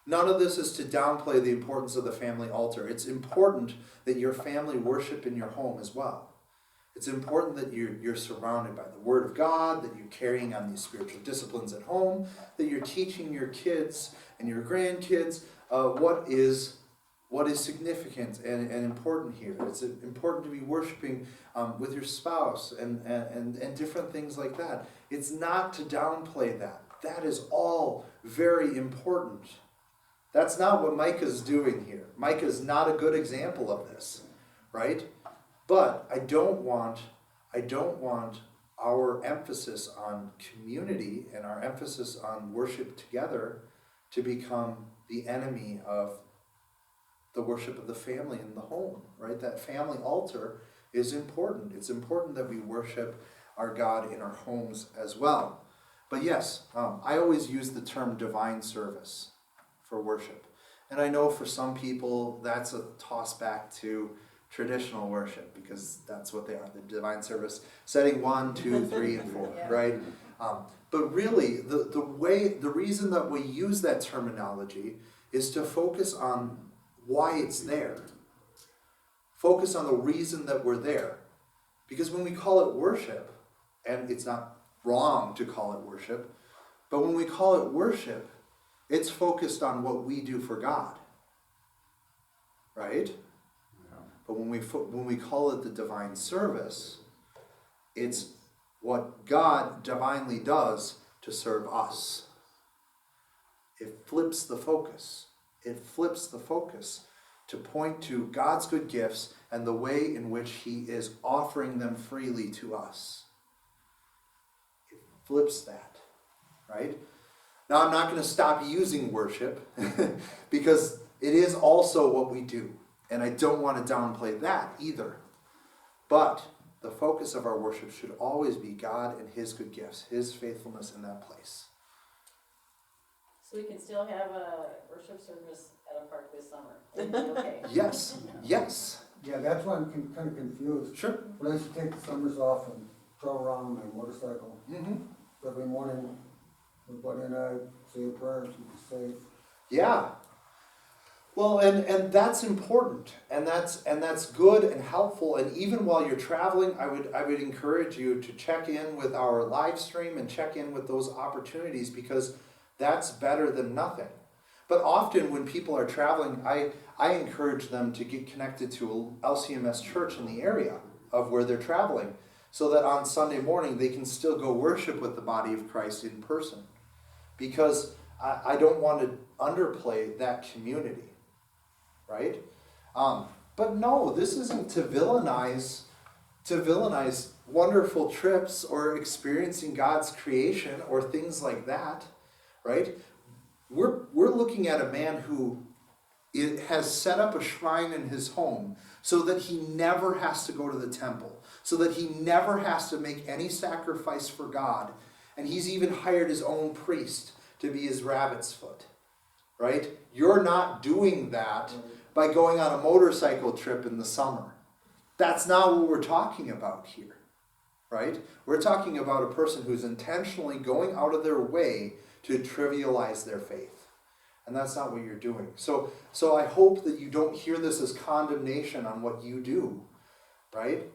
None of this is to downplay the importance of the family altar. It's important that your family worship in your home as well. It's important that you're surrounded by the Word of God, that you're carrying on these spiritual disciplines at home, that you're teaching your kids and your grandkids what is significant and important here. It's important to be worshiping with your spouse and different things like that. It's not to downplay that. That is all very important. That's not what Micah's doing here. Micah's not a good example of this, right? But I don't want our emphasis on community and our emphasis on worship together to become the enemy of the worship of the family in the home, right? That family altar is important. It's important that we worship our God in our homes as well. But yes, I always use the term divine service for worship. And I know for some people that's a toss back to traditional worship, because that's what they are, the divine service, setting 1, 2, 3, and 4, Yeah. right? But really, the reason that we use that terminology is to focus on why it's there. Focus on the reason that we're there. Because when we call it worship, and it's not wrong to call it worship, but when we call it worship, it's focused on what we do for God, right? But when we call it the divine service, it's what God divinely does to serve us. It flips the focus. It flips the focus to point to God's good gifts and the way in which He is offering them freely to us. It flips that, right? Now, I'm not going to stop using worship because it is also what we do. And I don't want to downplay that either. But the focus of our worship should always be God and His good gifts, His faithfulness in that place. So we can still have a worship service at a park this summer? It'll be okay? Yes, yes. Yeah, that's why I'm kind of confused. Sure. When I used to take the summers off and travel around on my motorcycle, every morning, my buddy and I say a prayer to be safe. Yeah. Well, and that's important, and that's good and helpful. And even while you're traveling, I would encourage you to check in with our live stream and check in with those opportunities, because that's better than nothing. But often when people are traveling, I encourage them to get connected to a LCMS church in the area of where they're traveling, so that on Sunday morning they can still go worship with the body of Christ in person. Because I don't want to underplay that community. Right? But no, this isn't to villainize wonderful trips or experiencing God's creation or things like that, right? We're looking at a man who has set up a shrine in his home so that he never has to go to the temple, so that he never has to make any sacrifice for God, and he's even hired his own priest to be his rabbit's foot, right? You're not doing that by going on a motorcycle trip in the summer. That's not what we're talking about here, right? We're talking about a person who's intentionally going out of their way to trivialize their faith. And that's not what you're doing. So I hope that you don't hear this as condemnation on what you do, right?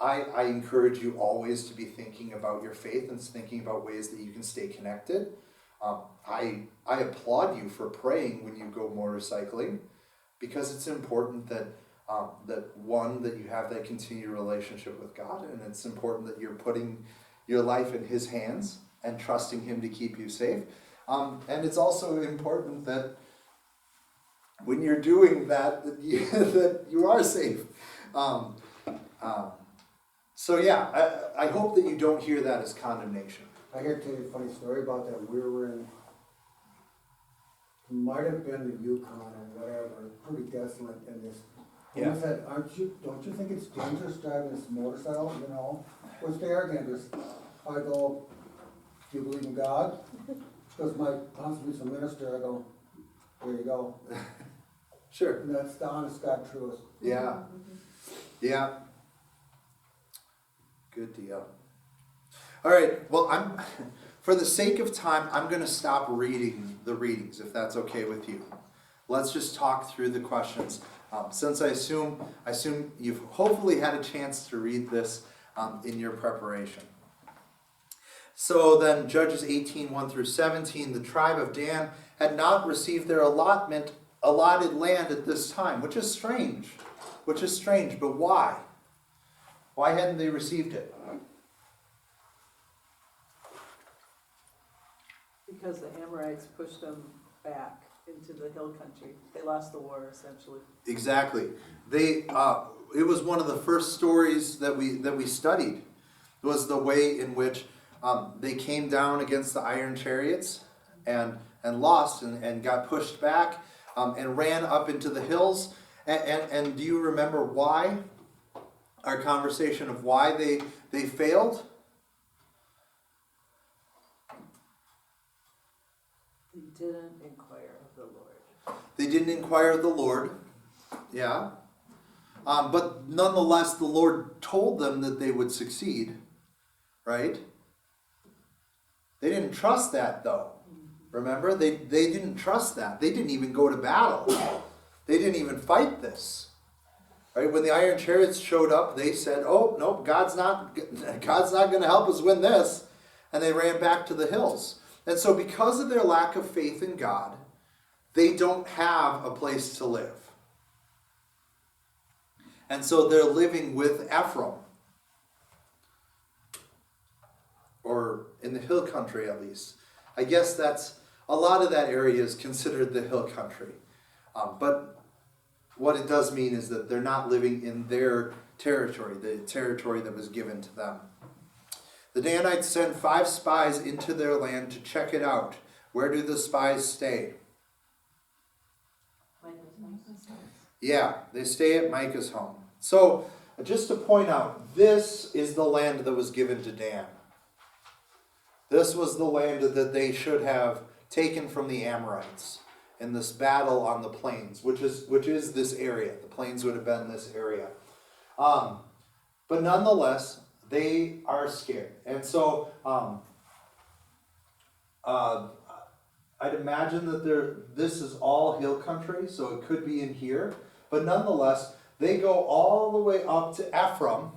I encourage you always to be thinking about your faith and thinking about ways that you can stay connected. I applaud you for praying when you go motorcycling, because it's important that that you have that continued relationship with God, and it's important that you're putting your life in His hands and trusting Him to keep you safe. And it's also important that when you're doing that, that you are safe. So yeah, I hope that you don't hear that as condemnation. I gotta tell you a funny story about that. We were in, might have been the Yukon or whatever, pretty desolate in this. Yeah. We said, don't you think it's dangerous driving this motorcycle, you know? Which they are dangerous. I go, do you believe in God? Because my husband's a minister, I go, there you go. Sure. And that's the honest God truth. Yeah. Yeah. Good deal. All right. Well, for the sake of time, I'm going to stop reading the readings, if that's okay with you. Let's just talk through the questions. Since I assume you've hopefully had a chance to read this in your preparation. So then, Judges 18, 1 through 17, the tribe of Dan had not received their allotted land at this time, which is strange. But why? Why hadn't they received it? Because the Amorites pushed them back into the hill country. They lost the war, essentially. Exactly. It was one of the first stories that we studied. It was the way in which they came down against the iron chariots and lost and got pushed back and ran up into the hills. And do you remember why? Our conversation of why they failed? They didn't inquire of the Lord. They didn't inquire of the Lord. Yeah. But nonetheless, the Lord told them that they would succeed. Right? They didn't trust that, though. Remember? They didn't trust that. They didn't even go to battle. They didn't even fight this. Right? When the iron chariots showed up, they said, "Oh, no, God's not going to help us win this." And they ran back to the hills. And so because of their lack of faith in God, they don't have a place to live. And so they're living with Ephraim. Or in the hill country, at least. I guess that's a lot of that area is considered the hill country. But what it does mean is that they're not living in their territory, the territory that was given to them. The Danites sent 5 spies into their land to check it out. Where do the spies stay? Yeah, they stay at Micah's home. So, just to point out, this is the land that was given to Dan. This was the land that they should have taken from the Amorites in this battle on the plains, which is this area. The plains would have been this area. But nonetheless, they are scared. And so I'd imagine that this is all hill country, so it could be in here. But nonetheless, they go all the way up to Ephraim,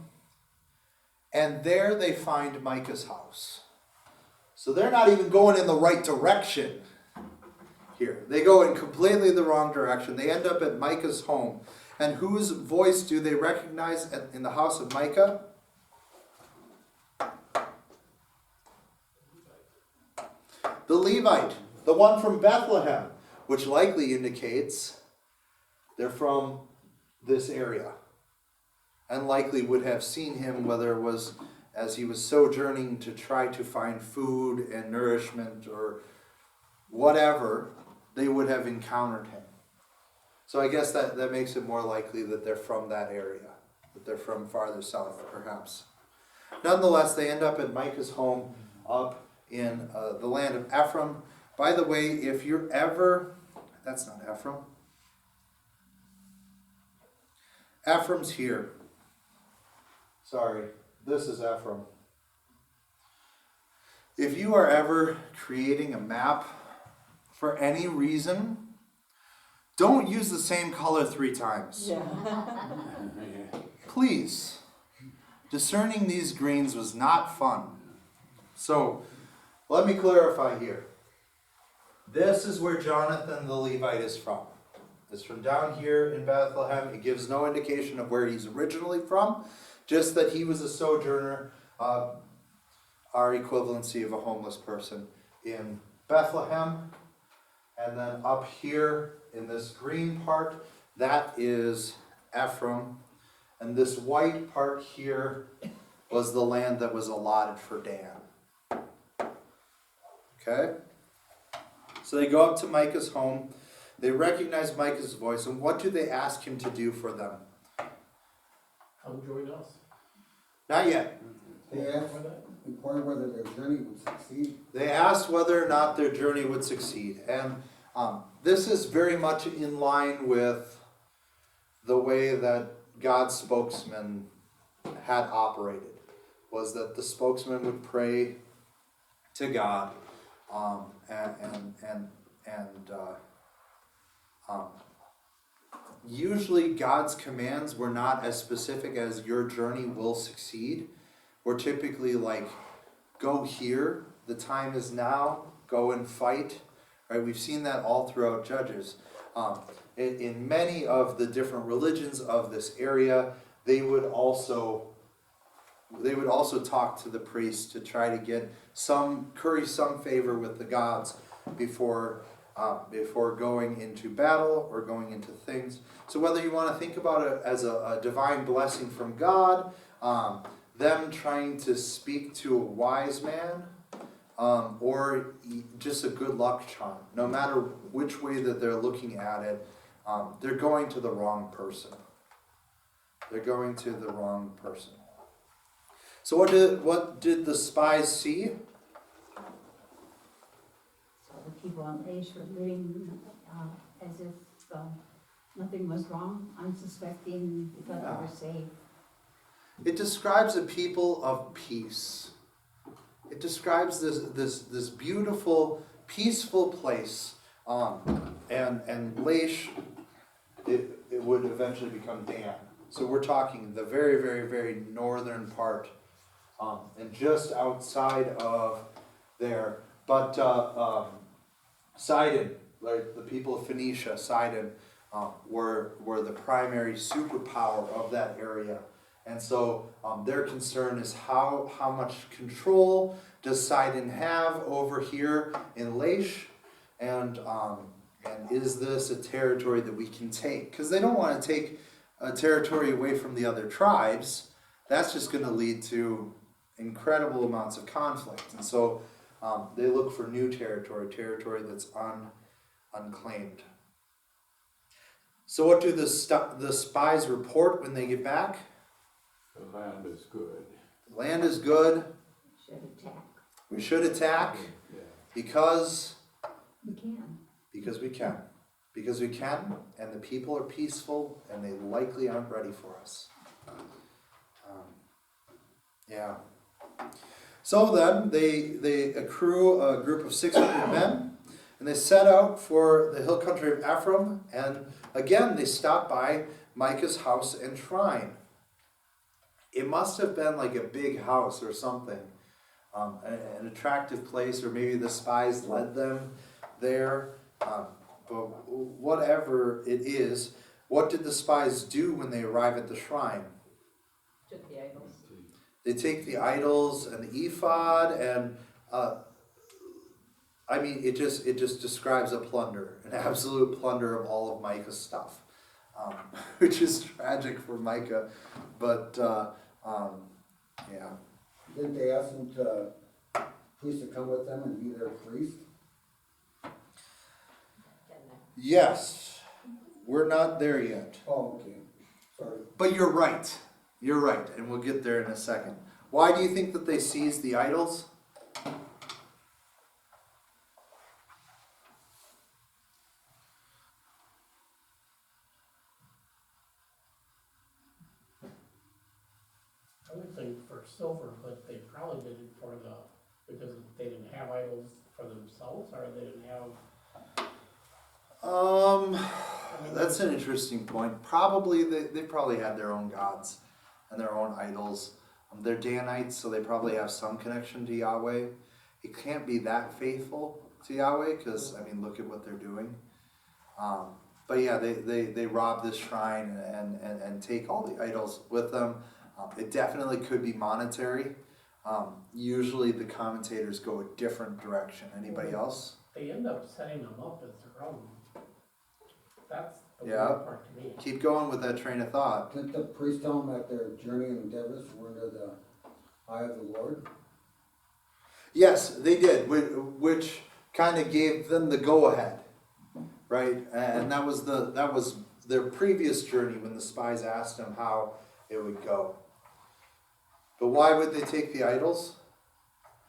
and there they find Micah's house. So they're not even going in the right direction here. They go in completely the wrong direction. They end up at Micah's home. And whose voice do they recognize in the house of Micah? The Levite, the one from Bethlehem, which likely indicates they're from this area. And likely would have seen him, whether it was as he was sojourning to try to find food and nourishment or whatever, they would have encountered him. So I guess that makes it more likely that they're from that area, that they're from farther south, perhaps. Nonetheless, they end up at Micah's home up in the land of Ephraim. By the way, if you're ever... That's not Ephraim. Ephraim's here. Sorry, this is Ephraim. If you are ever creating a map for any reason, don't use the same color 3 times. Yeah. Please. Discerning these greens was not fun. So, let me clarify here. This is where Jonathan the Levite is from. It's from down here in Bethlehem. It gives no indication of where he's originally from, just that he was a sojourner, our equivalency of a homeless person in Bethlehem. And then up here in this green part, that is Ephraim. And this white part here was the land that was allotted for Dan. Okay? So they go up to Micah's home. They recognize Micah's voice. And what do they ask him to do for them? Come join us. Not yet. They asked, inquire whether their journey would succeed. They asked whether or not their journey would succeed. And this is very much in line with the way that God's spokesman had operated. Was that the spokesman would pray to God, usually God's commands were not as specific as your journey will succeed. We're typically like, go here, the time is now, go and fight. Right? We've seen that all throughout Judges. In many of the different religions of this area, they would also talk to the priest to try to get curry some favor with the gods before going into battle or going into things. So whether you want to think about it as a divine blessing from God, them trying to speak to a wise man, or just a good luck charm, no matter which way that they're looking at it, they're going to the wrong person. They're going to the wrong person. So what did the spies see? So the people on Laish were living as if nothing was wrong, unsuspecting, thought they were safe. It describes a people of peace. It describes this beautiful, peaceful place. And Laish, it would eventually become Dan. So we're talking the very, very, very northern part, and just outside of there. But Sidon, like the people of Phoenicia, Sidon, were the primary superpower of that area. And so their concern is how much control does Sidon have over here in Laish, and is this a territory that we can take? Because they don't want to take a territory away from the other tribes. That's just going to lead to incredible amounts of conflict. And so they look for new territory that's unclaimed. So what do the spies report when they get back? The land is good. The land is good. Should attack. We should attack Yeah. We can. because we can. Because we can, and the people are peaceful, and they likely aren't ready for us. Yeah. So then, they accrue a group of 600 men, and they set out for the hill country of Ephraim, and again, they stop by Micah's house and shrine. It must have been like a big house or something, an attractive place, or maybe the spies led them there. But whatever it is, what did the spies do when they arrive at the shrine? Took the idols. They take the idols and the ephod, and I mean, it just describes a plunder, an absolute plunder of all of Micah's stuff, which is tragic for Micah, but yeah. Didn't they ask them priest to come with them and be their priest? Getting there. Yes, we're not there yet. Oh, okay, sorry. But you're right. You're right, and we'll get there in a second. Why do you think that they seized the idols? I would think for silver, but they probably did it because they didn't have idols for themselves, or they didn't have. That's an interesting point. Probably they probably had their own gods and their own idols. They're Danites, so they probably have some connection to Yahweh. It can't be that faithful to Yahweh, because I mean, look at what they're doing. But yeah, they rob this shrine and take all the idols with them. It definitely could be monetary. Usually the commentators go a different direction. Anybody else? They end up setting them up as their own. That's the Yeah. weird part to me. Keep going with that train of thought. Didn't the priest tell them that their journey and endeavors were under the eye of the Lord? Yes, they did, which kind of gave them the go-ahead, right? And that was their previous journey when the spies asked them how it would go. But why would they take the idols?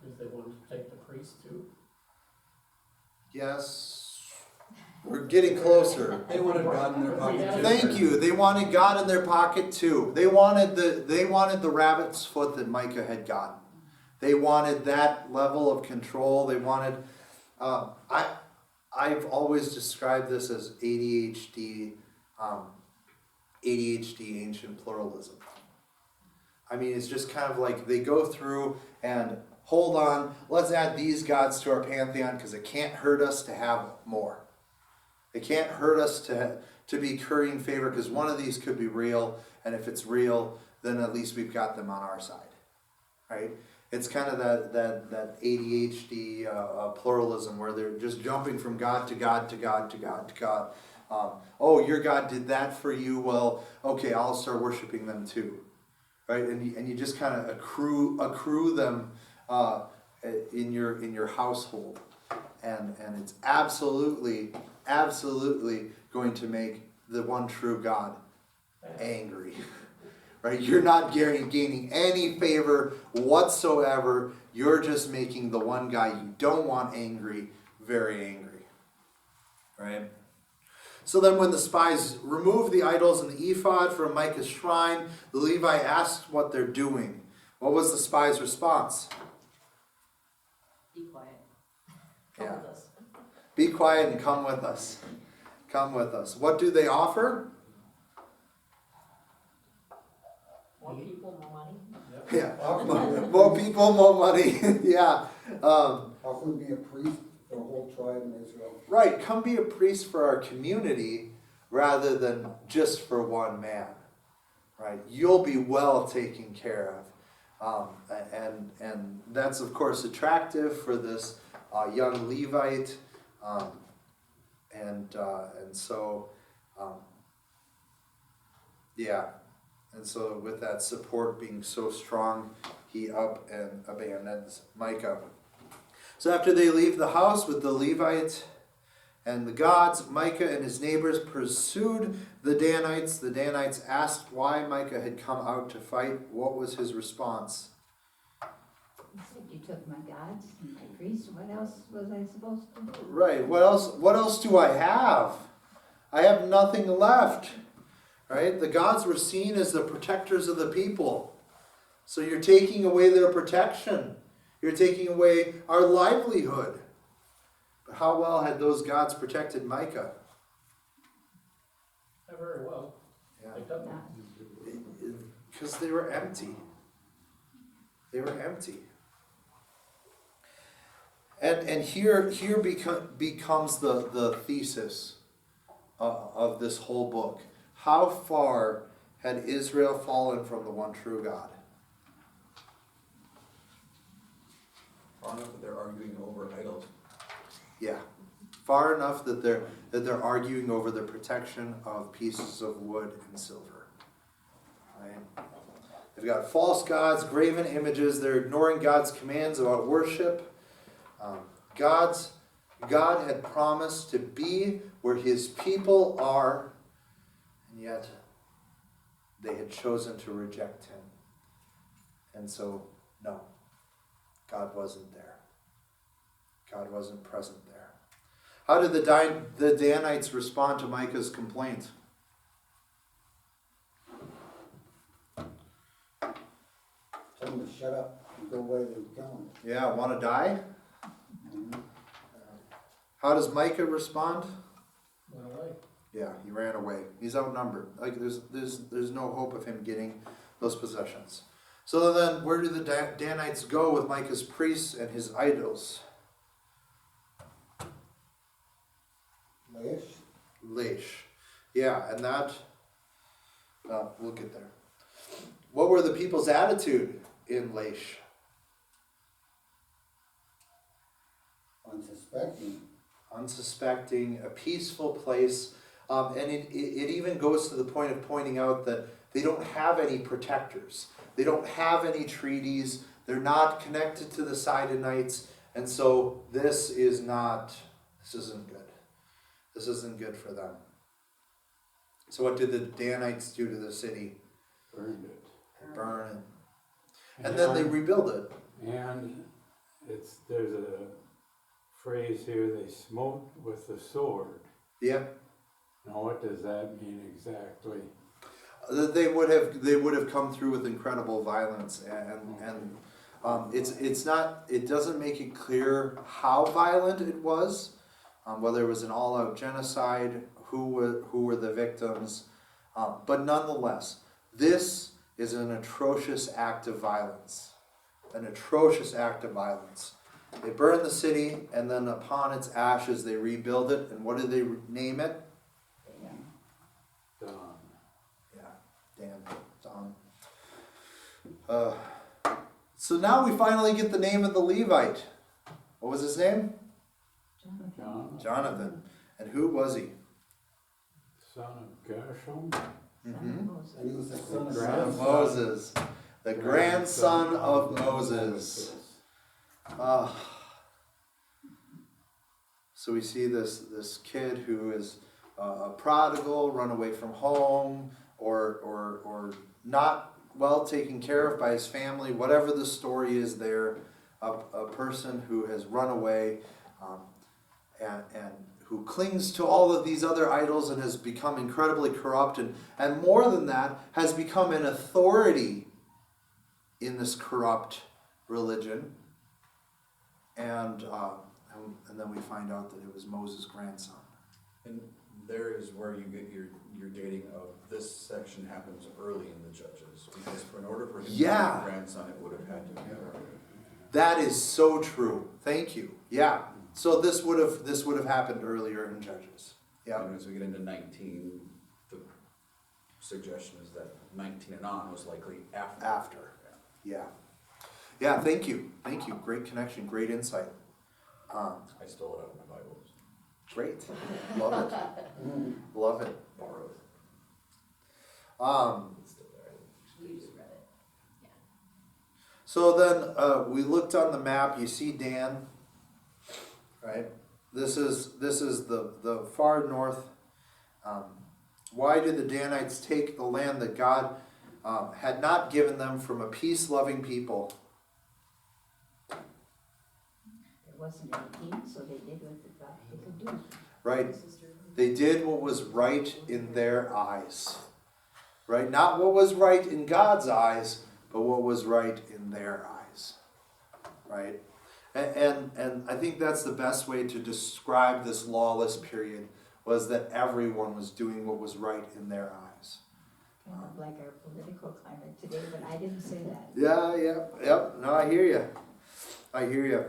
Because they wanted to take the priest too. Yes, we're getting closer. They wanted God in their pocket too. Thank you. They wanted God in their pocket too. They wanted the rabbit's foot that Micah had gotten. They wanted that level of control. They wanted. I've always described this as ADHD ancient pluralism. I mean, it's just kind of like they go through and hold on. Let's add these gods to our pantheon because it can't hurt us to have more. It can't hurt us to be currying favor because one of these could be real, and if it's real, then at least we've got them on our side, right? It's kind of that ADHD pluralism where they're just jumping from God to God to God to God to God. Oh, your God did that for you. Well, okay, I'll start worshiping them too, right? And you just kind of accrue them in your household, and it's absolutely going to make the one true God angry. Right? You're not gaining any favor whatsoever. You're just making the one guy you don't want angry, very angry. Right? So then when the spies remove the idols and the ephod from Micah's shrine, the Levi asked what they're doing. What was the spies' response? Be quiet. Come Yeah. with us. Be quiet and come with us. Come with us. What do they offer? More people, more money. Yeah. More people, more money. Yeah. How can we be a priest for a whole tribe in Israel? Right. Come be a priest for our community rather than just for one man. Right. You'll be well taken care of. And that's, of course, attractive for this young Levite. And so, yeah. And so with that support being so strong, he up and abandons Micah. So after they leave the house with the Levite and the gods, Micah and his neighbors pursued the Danites. The Danites asked why Micah had come out to fight. What was his response? He said, you took my gods and my priests, what else was I supposed to do? Right, what else do I have? I have nothing left. Right? The gods were seen as the protectors of the people. So you're taking away their protection. You're taking away our livelihood. But how well had those gods protected Micah? Not very well. Yeah. They don't. Because they were empty. They were empty. And here becomes the thesis of this whole book. How far had Israel fallen from the one true God? Far enough that they're arguing over idols. Yeah, far enough that they're arguing over the protection of pieces of wood and silver. Right? They've got false gods, graven images. They're ignoring God's commands about worship. God had promised to be where His people are. And yet, they had chosen to reject Him. And so, no, God wasn't there. God wasn't present there. How did the Danites respond to Micah's complaint? Tell them to shut up and go away, they were killing them. Yeah, want to die? How does Micah respond? Went away. Yeah, he ran away. He's outnumbered. Like there's no hope of him getting those possessions. So then, where do the Danites go with Micah's priests and his idols? Laish. Laish. Yeah, and that, we'll get there. What were the people's attitude in Laish? Unsuspecting, a peaceful place. And it even goes to the point of pointing out that they don't have any protectors. They don't have any treaties. They're not connected to the Sidonites. And so this isn't good. This isn't good for them. So what did the Danites do to the city? Burned it. They burn it. And then they rebuild it. And there's a phrase here, they smote with the sword. Yeah. Now what does that mean exactly? They would have come through with incredible violence, and it's not. It doesn't make it clear how violent it was, whether it was an all-out genocide, who were the victims, but nonetheless, this is an atrocious act of violence. An atrocious act of violence. They burn the city, and then upon its ashes, they rebuild it. And what do they name it? Done. Dan. So now we finally get the name of the Levite. What was his name? John, Jonathan. And who was he? son of Gershom. Mm-hmm. And he was the son of Son of Moses. The grandson of Moses. So we see this kid who is a prodigal, run away from home, or not well taken care of by his family, whatever the story is there, a person who has run away and who clings to all of these other idols and has become incredibly corrupt, and more than that, has become an authority in this corrupt religion. And then we find out that it was Moses' grandson. And there is where you get your dating of this section happens early in the Judges, because in order for him to be Yeah. a grandson, it would have had to be early. That is so true. Thank you. Yeah. So this would have happened earlier in Judges. Yeah. And as we get into 19, the suggestion is that 19 and on was likely after. After. Yeah. Yeah. Thank you. Thank you. Great connection. Great insight. I stole it out of my Bibles. Great. Love it. Love it. Borrowed. It's still there. You just read it. So then we looked on the map. You see Dan, right? This is the far north. Why did the Danites take the land that God had not given them from a peace-loving people? There wasn't any king, so they did what they thought they could do. Right? They did what was right in their eyes. Right? Not what was right in God's eyes, but what was right in their eyes. Right? And I think that's the best way to describe this lawless period, was that everyone was doing what was right in their eyes. Kind of like our political climate today, but I didn't say that. Yep. No, I hear you. I hear you.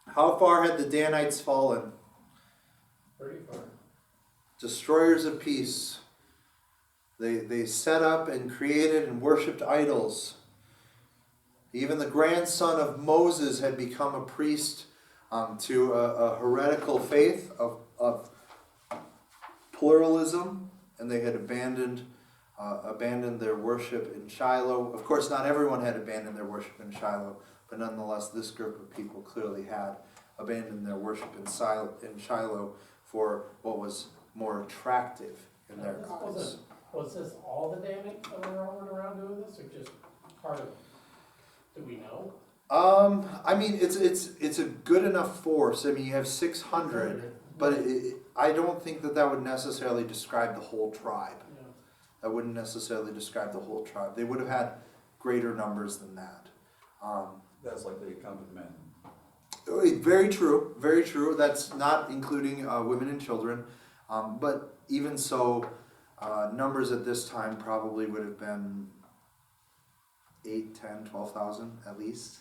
How far had the Danites fallen? Pretty far. Destroyers of peace. They set up and created and worshipped idols. Even the grandson of Moses had become a priest to a heretical faith of pluralism, and they had abandoned their worship in Shiloh. Of course, not everyone had abandoned their worship in Shiloh, but nonetheless, this group of people clearly had abandoned their worship in Shiloh for what was more attractive in their eyes. Was this all the Danites that were roaming around doing this, or just part of it? Do we know? I mean, it's a good enough force. I mean, you have 600, but I don't think that would necessarily describe the whole tribe. Yeah. That wouldn't necessarily describe the whole tribe. They would have had greater numbers than that. That's likely to come with men. Very true, very true. That's not including women and children. But even so, numbers at this time probably would have been 8, 10, 12,000 at least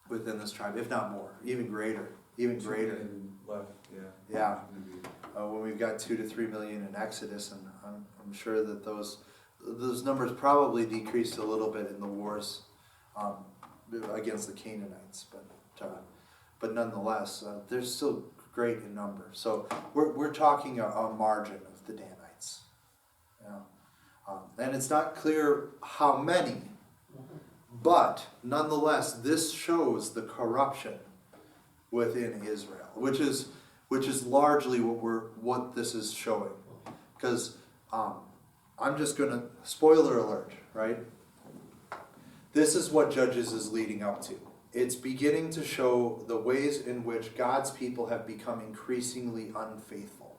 within this tribe, if not more, even greater. even 2 greater. million left, yeah. Yeah. Gonna be- When we've got 2 to 3 million in Exodus, and I'm sure that those numbers probably decreased a little bit in the wars against the Canaanites, but nonetheless, they're still great in number. So we're talking a margin of the Danites, you know. And it's not clear how many, but nonetheless, this shows the corruption within Israel, which is largely what this is showing. Because I'm just gonna, spoiler alert, right? This is what Judges is leading up to. It's beginning to show the ways in which God's people have become increasingly unfaithful,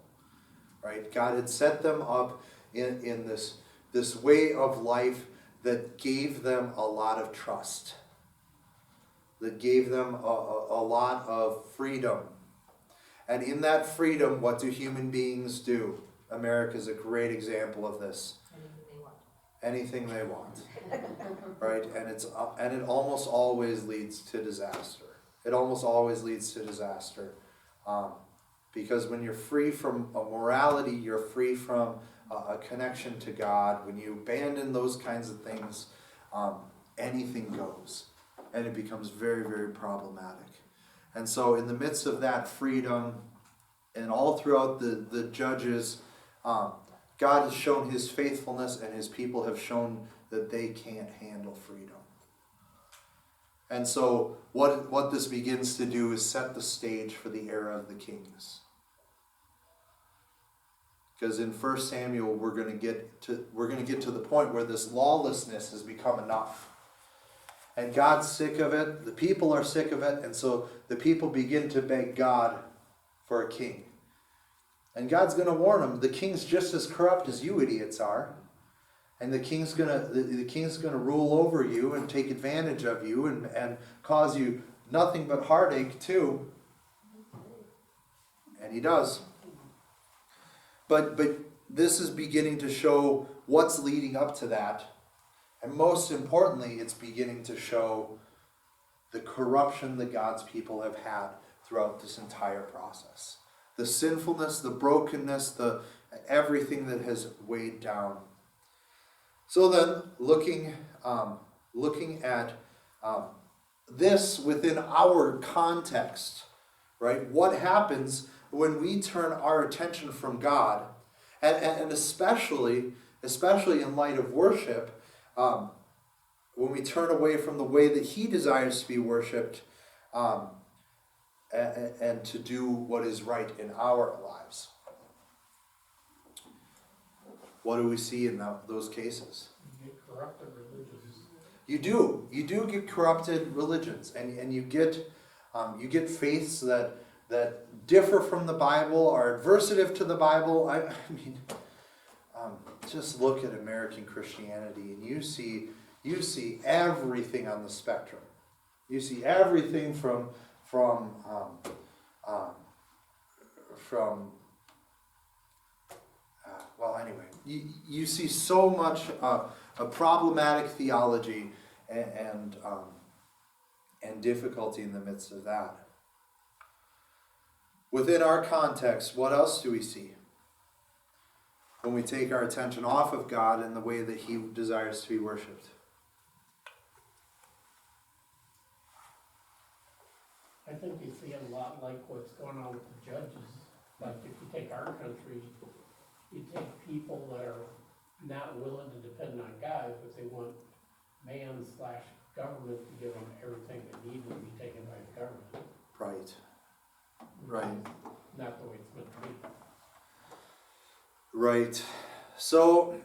right? God had set them up in this way of life that gave them a lot of trust, that gave them a lot of freedom. And in that freedom, what do human beings do? America's a great example of this. Anything they want, right? And it almost always leads to disaster. It almost always leads to disaster, because when you're free from a morality, you're free from a connection to God. When you abandon those kinds of things, anything goes, and it becomes very, very problematic. And so, in the midst of that freedom, and all throughout the Judges, God has shown his faithfulness, and his people have shown that they can't handle freedom. And so what this begins to do is set the stage for the era of the kings. Because in 1 Samuel we're going to get to the point where this lawlessness has become enough. And God's sick of it, the people are sick of it, and so the people begin to beg God for a king. And God's going to warn them, the king's just as corrupt as you idiots are. And the king's going to rule over you and take advantage of you and cause you nothing but heartache too. And he does. But this is beginning to show what's leading up to that. And most importantly, it's beginning to show the corruption that God's people have had throughout this entire process. The sinfulness, the brokenness, the everything that has weighed down. So then, looking at this within our context, right? What happens when we turn our attention from God, and especially in light of worship, when we turn away from the way that He desires to be worshipped, and to do what is right in our lives. What do we see in those cases? You get corrupted religions. You do get corrupted religions, and you get faiths that differ from the Bible, are adversative to the Bible. I mean, just look at American Christianity, and you see everything on the spectrum. You see everything from you see so much a problematic theology and difficulty in the midst of that. Within our context, what else do we see? When we take our attention off of God and the way that He desires to be worshipped. I think you see a lot like what's going on with the judges. Like if you take our country, you take people that are not willing to depend on God, but they want man/government to give them everything they need to be taken by the government. Right. Right. Not the way it's meant to be. Right. So,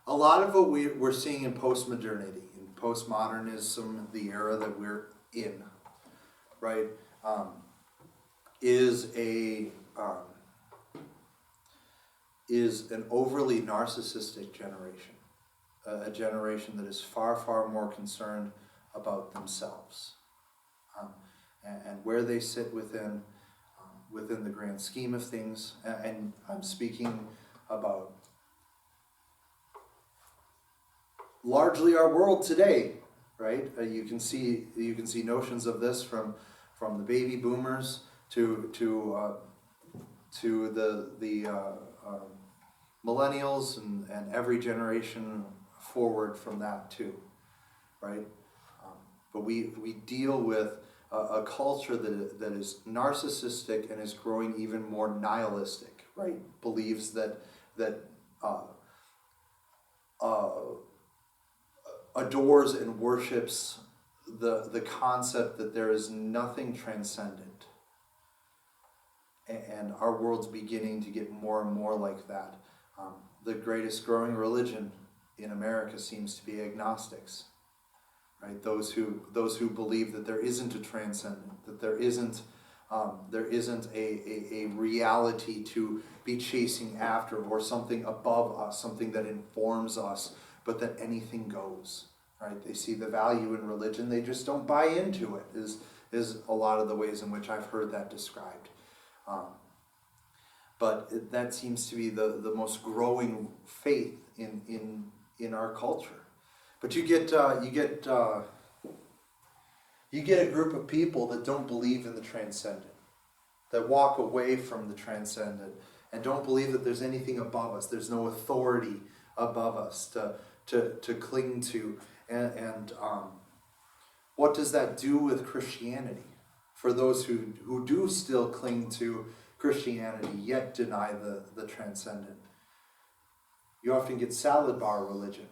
a lot of what we're seeing in postmodernity, in postmodernism, the era that we're in, right, is an overly narcissistic generation, a generation that is far, far more concerned about themselves and where they sit within the grand scheme of things. And I'm speaking about largely our world today, right? You can see notions of this from from the baby boomers to the millennials and every generation forward from that too, right? But we deal with a culture that is narcissistic and is growing even more nihilistic, right? Believes that adores and worships the concept that there is nothing transcendent. And our world's beginning to get more and more like that. The greatest growing religion in America seems to be agnostics, right? Those who believe that there isn't a transcendent, that there isn't a reality to be chasing after, or something above us, something that informs us, but that anything goes, right? They see the value in religion, they just don't buy into it, is a lot of the ways in which I've heard that described. But that seems to be the most growing faith in our culture. But you get a group of people that don't believe in the transcendent, that walk away from the transcendent, and don't believe that there's anything above us. There's no authority above us to cling to. And what does that do with Christianity? For those who do still cling to Christianity, yet deny the transcendent. You often get salad bar religion,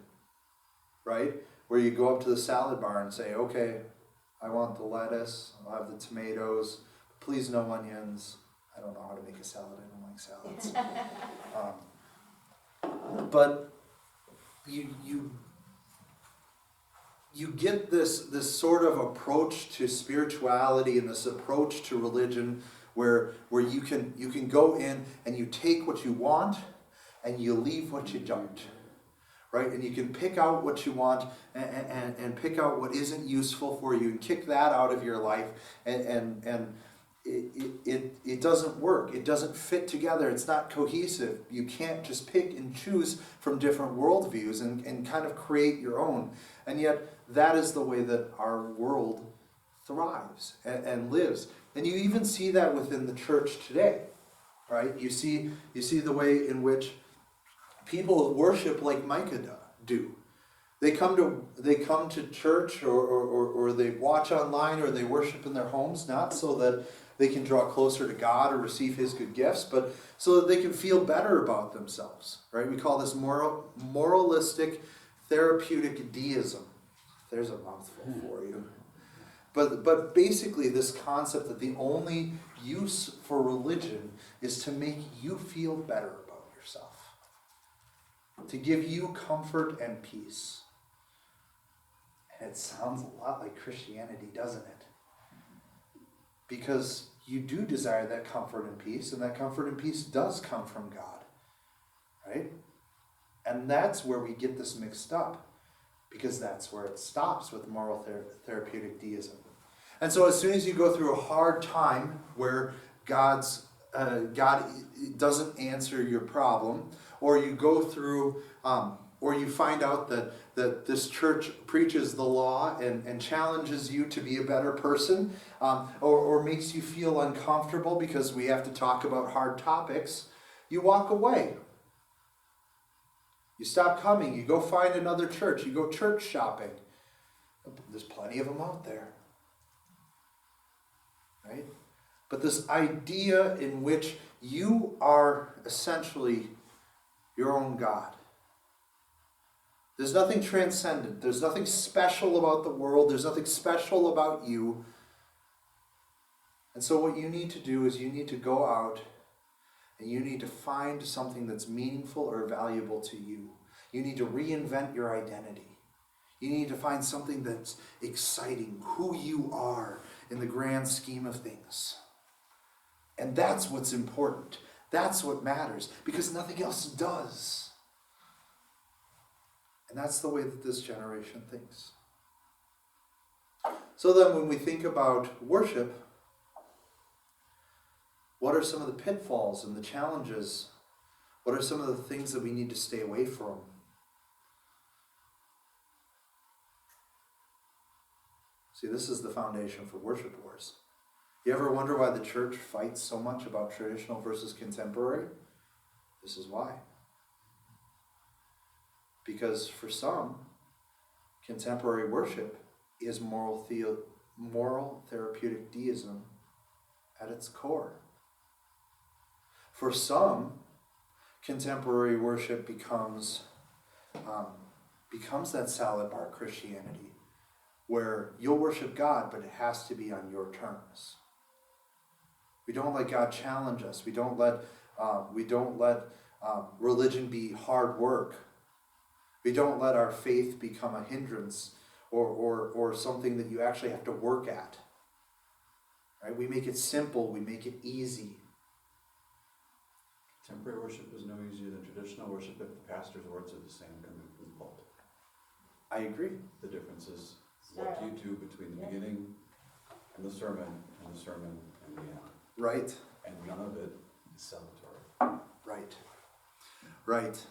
right? Where you go up to the salad bar and say, okay, I want the lettuce, I'll have the tomatoes, please no onions. I don't know how to make a salad, I don't like salads. But you get this sort of approach to spirituality and this approach to religion where you can go in and you take what you want and you leave what you don't, right? And you can pick out what you want and pick out what isn't useful for you and kick that out of your life, and it doesn't work. It doesn't fit together. It's not cohesive. You can't just pick and choose from different worldviews and kind of create your own. And yet that is the way that our world thrives and lives. And you even see that within the church today, right? You see the way in which people worship like Micah do. They come to church or they watch online or they worship in their homes, not so that they can draw closer to God or receive His good gifts, but so that they can feel better about themselves, right? We call this moralistic therapeutic deism. There's a mouthful for you. But basically this concept that the only use for religion is to make you feel better about yourself, to give you comfort and peace. And it sounds a lot like Christianity, doesn't it? Because you do desire that comfort and peace, and that comfort and peace does come from God, right? And that's where we get this mixed up, because that's where it stops with moral therapeutic deism. And so as soon as you go through a hard time where God doesn't answer your problem, or you go through, or you find out that this church preaches the law and challenges you to be a better person, or makes you feel uncomfortable because we have to talk about hard topics, you walk away. You stop coming, you go find another church, you go church shopping. There's plenty of them out there. Right? But this idea in which you are essentially your own God. There's nothing transcendent. There's nothing special about the world. There's nothing special about you. And so what you need to do is you need to go out and you need to find something that's meaningful or valuable to you. You need to reinvent your identity. You need to find something that's exciting, who you are in the grand scheme of things. And that's what's important. That's what matters, because nothing else does. And that's the way that this generation thinks. So then when we think about worship, what are some of the pitfalls and the challenges? What are some of the things that we need to stay away from? See, this is the foundation for worship wars. You ever wonder why the church fights so much about traditional versus contemporary? This is why. Because for some, contemporary worship is moral therapeutic deism at its core. For some, contemporary worship becomes that salad bar Christianity, where you'll worship God, but it has to be on your terms. We don't let God challenge us. We don't let religion be hard work. We don't let our faith become a hindrance or something that you actually have to work at. Right? We make it simple. We make it easy. Temporary worship is no easier than traditional worship if the pastor's words are the same coming from the pulpit. I agree. The difference is what you do between the beginning and the sermon and the end. Right. And none of it is celebratory. Right. Right.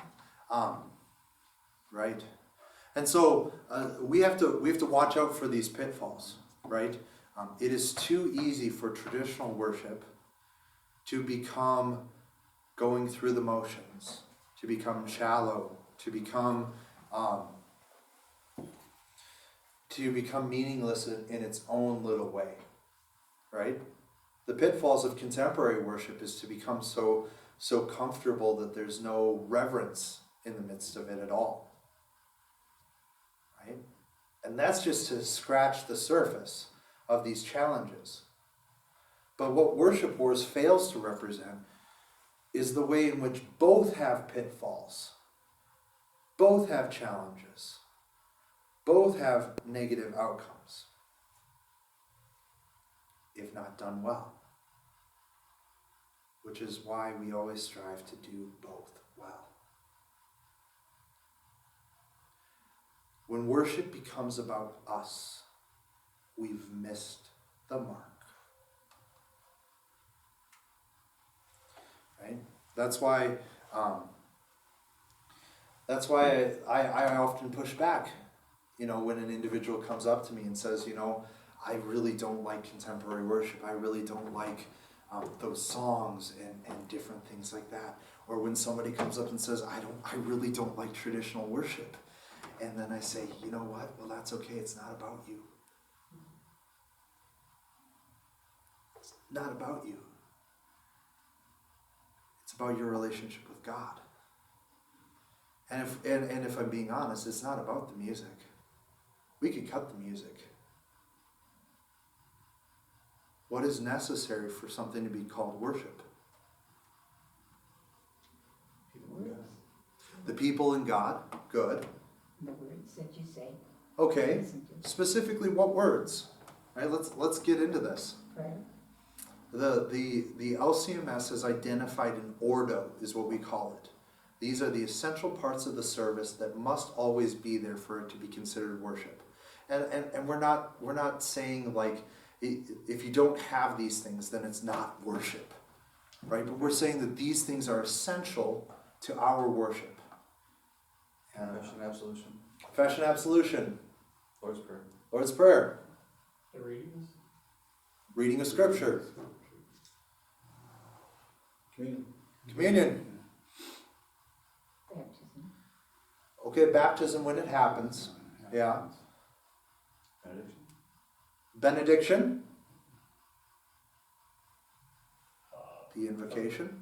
Right. And so we have to watch out for these pitfalls, right? It is too easy for traditional worship to become going through the motions, to become shallow, to become meaningless in its own little way, right? The pitfalls of contemporary worship is to become so comfortable that there's no reverence in the midst of it at all, right? And that's just to scratch the surface of these challenges. But what Worship Wars fails to represent is the way in which both have pitfalls, both have challenges, both have negative outcomes, if not done well. Which is why we always strive to do both well. When worship becomes about us, we've missed the mark. Right? That's why I often push back, when an individual comes up to me and says, I really don't like contemporary worship. I really don't like those songs and different things like that. Or when somebody comes up and says, I really don't like traditional worship. And then I say, you know what? Well, that's okay. It's not about you. It's not about you. It's about your relationship with God. And if I'm being honest, it's not about the music. We could cut the music. What is necessary for something to be called worship? People in God. The people in God, good. The words that you say. Okay, Listen to. specifically what words? Right, let's get into this. Prayer. The LCMS has identified an ordo, is what we call it. These are the essential parts of the service that must always be there for it to be considered worship. And we're not saying like, if you don't have these things, then it's not worship, right? But we're saying that these things are essential to our worship. Confession and absolution. Confession, absolution, Lord's Prayer. Lord's Prayer, The readings. reading of Scripture, Communion. communion. Baptism. Okay, baptism when it happens. Yeah. Benediction. Benediction. The invocation.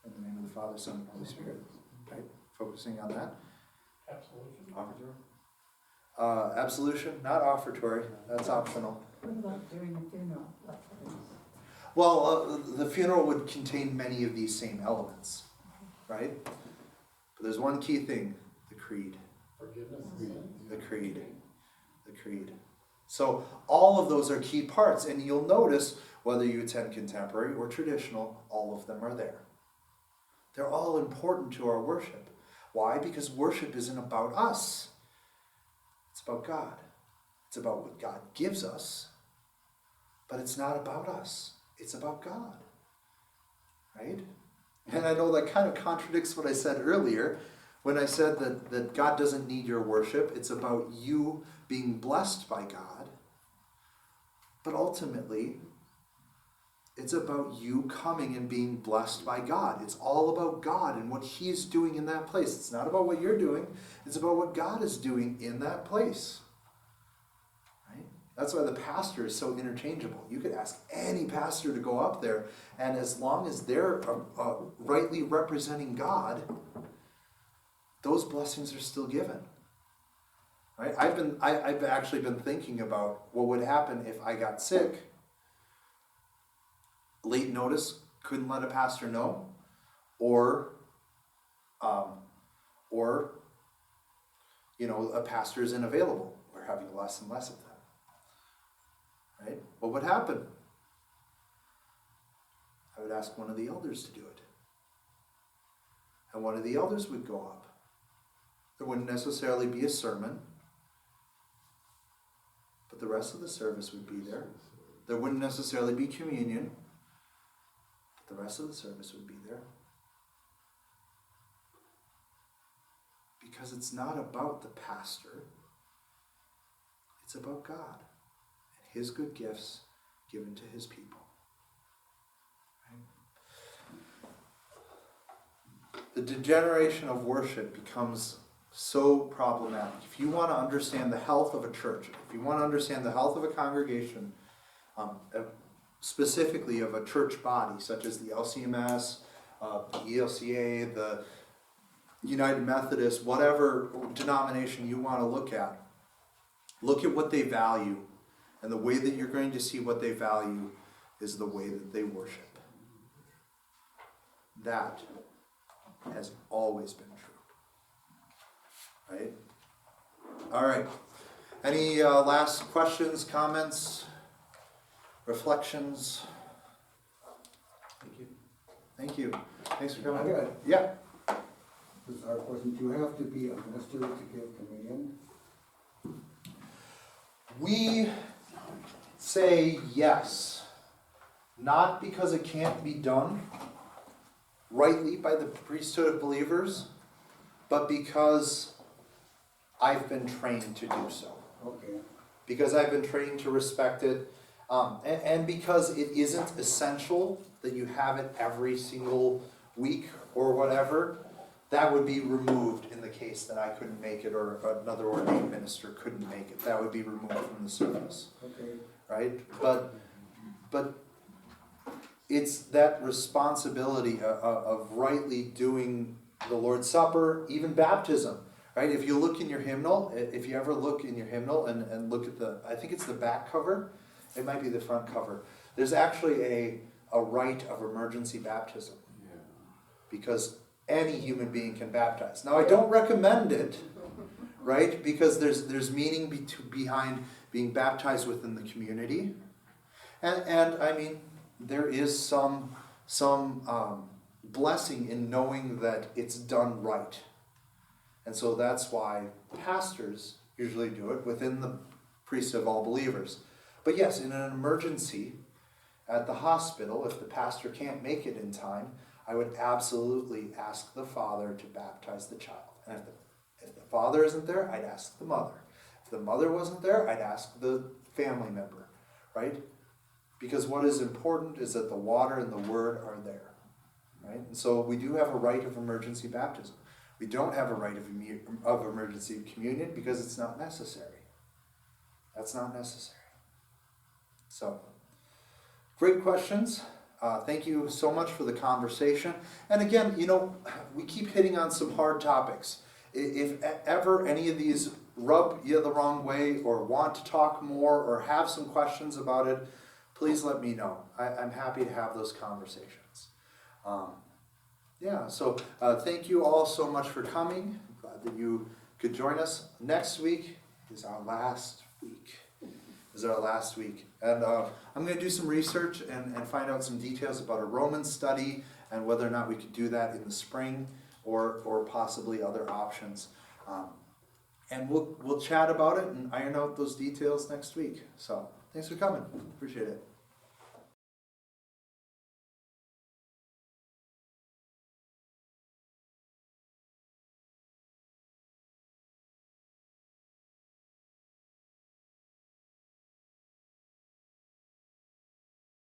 In the name of the Father, Son, and Holy Spirit. Right? Focusing on that. Absolution. Offertory. Absolution, not offertory. That's optional. What about during the funeral? What happens? Well, the funeral would contain many of these same elements, right? But there's one key thing, the creed. Forgiveness of sins. The creed. The creed. So all of those are key parts, and you'll notice whether you attend contemporary or traditional, all of them are there. They're all important to our worship. Why? Because worship isn't about us. It's about God. It's about what God gives us, but it's not about us. It's about God, right? And I know that kind of contradicts what I said earlier when I said that God doesn't need your worship. It's about you being blessed by God. But ultimately, It's about you coming and being blessed by God. It's all about God and what He's doing in that place. It's not about what you're doing. It's about what God is doing in that place. Right? That's why the pastor is so interchangeable. You could ask any pastor to go up there, and as long as they're rightly representing God, those blessings are still given. Right? I've actually been thinking about what would happen if I got sick. Late notice, couldn't let a pastor know, or a pastor isn't available. We're having less and less of that. Right? What would happen? I would ask one of the elders to do it. And one of the elders would go up. There wouldn't necessarily be a sermon, but the rest of the service would be there. There wouldn't necessarily be communion, but the rest of the service would be there. Because it's not about the pastor, it's about God and His good gifts given to His people. Right? The degeneration of worship becomes so problematic. If you want to understand the health of a church, if you want to understand the health of a congregation, specifically of a church body, such as the LCMS, the ELCA, the United Methodist, whatever denomination you want to look at what they value, and the way that you're going to see what they value is the way that they worship. That has always been true. Right? All right. Any last questions, comments, reflections? Thank you. Thank you. Thanks for coming. Okay. Yeah. This is our question. Do you have to be a minister to give communion? We say yes, not because it can't be done rightly by the priesthood of believers, but because I've been trained to do so. Okay. Because I've been trained to respect it, and because it isn't essential that you have it every single week or whatever. That would be removed in the case that I couldn't make it or another ordained minister couldn't make it. That would be removed from the service. Okay. Right? But it's that responsibility of rightly doing the Lord's Supper, even baptism. Right? If you look in your hymnal, if you ever look in your hymnal and look at I think it's the back cover, it might be the front cover. There's actually a rite of emergency baptism. Because any human being can baptize. Now, I don't recommend it, right? Because there's meaning behind being baptized within the community, and I mean there is some blessing in knowing that it's done right, and so that's why pastors usually do it within the priesthood of all believers. But yes, in an emergency at the hospital, if the pastor can't make it in time, I would absolutely ask the father to baptize the child. And if the father isn't there, I'd ask the mother. If the mother wasn't there, I'd ask the family member, right? Because what is important is that the water and the word are there, right? And so we do have a rite of emergency baptism. We don't have a rite of emergency communion because it's not necessary. That's not necessary. So, great questions. Thank you so much for the conversation. And again, we keep hitting on some hard topics. If ever any of these rub you the wrong way or want to talk more or have some questions about it, please let me know. I'm happy to have those conversations. So thank you all so much for coming. Glad that you could join us. Next week is our last week. And I'm going to do some research and find out some details about a Roman study and whether or not we could do that in the spring or possibly other options. And we'll chat about it and iron out those details next week. So thanks for coming. Appreciate it.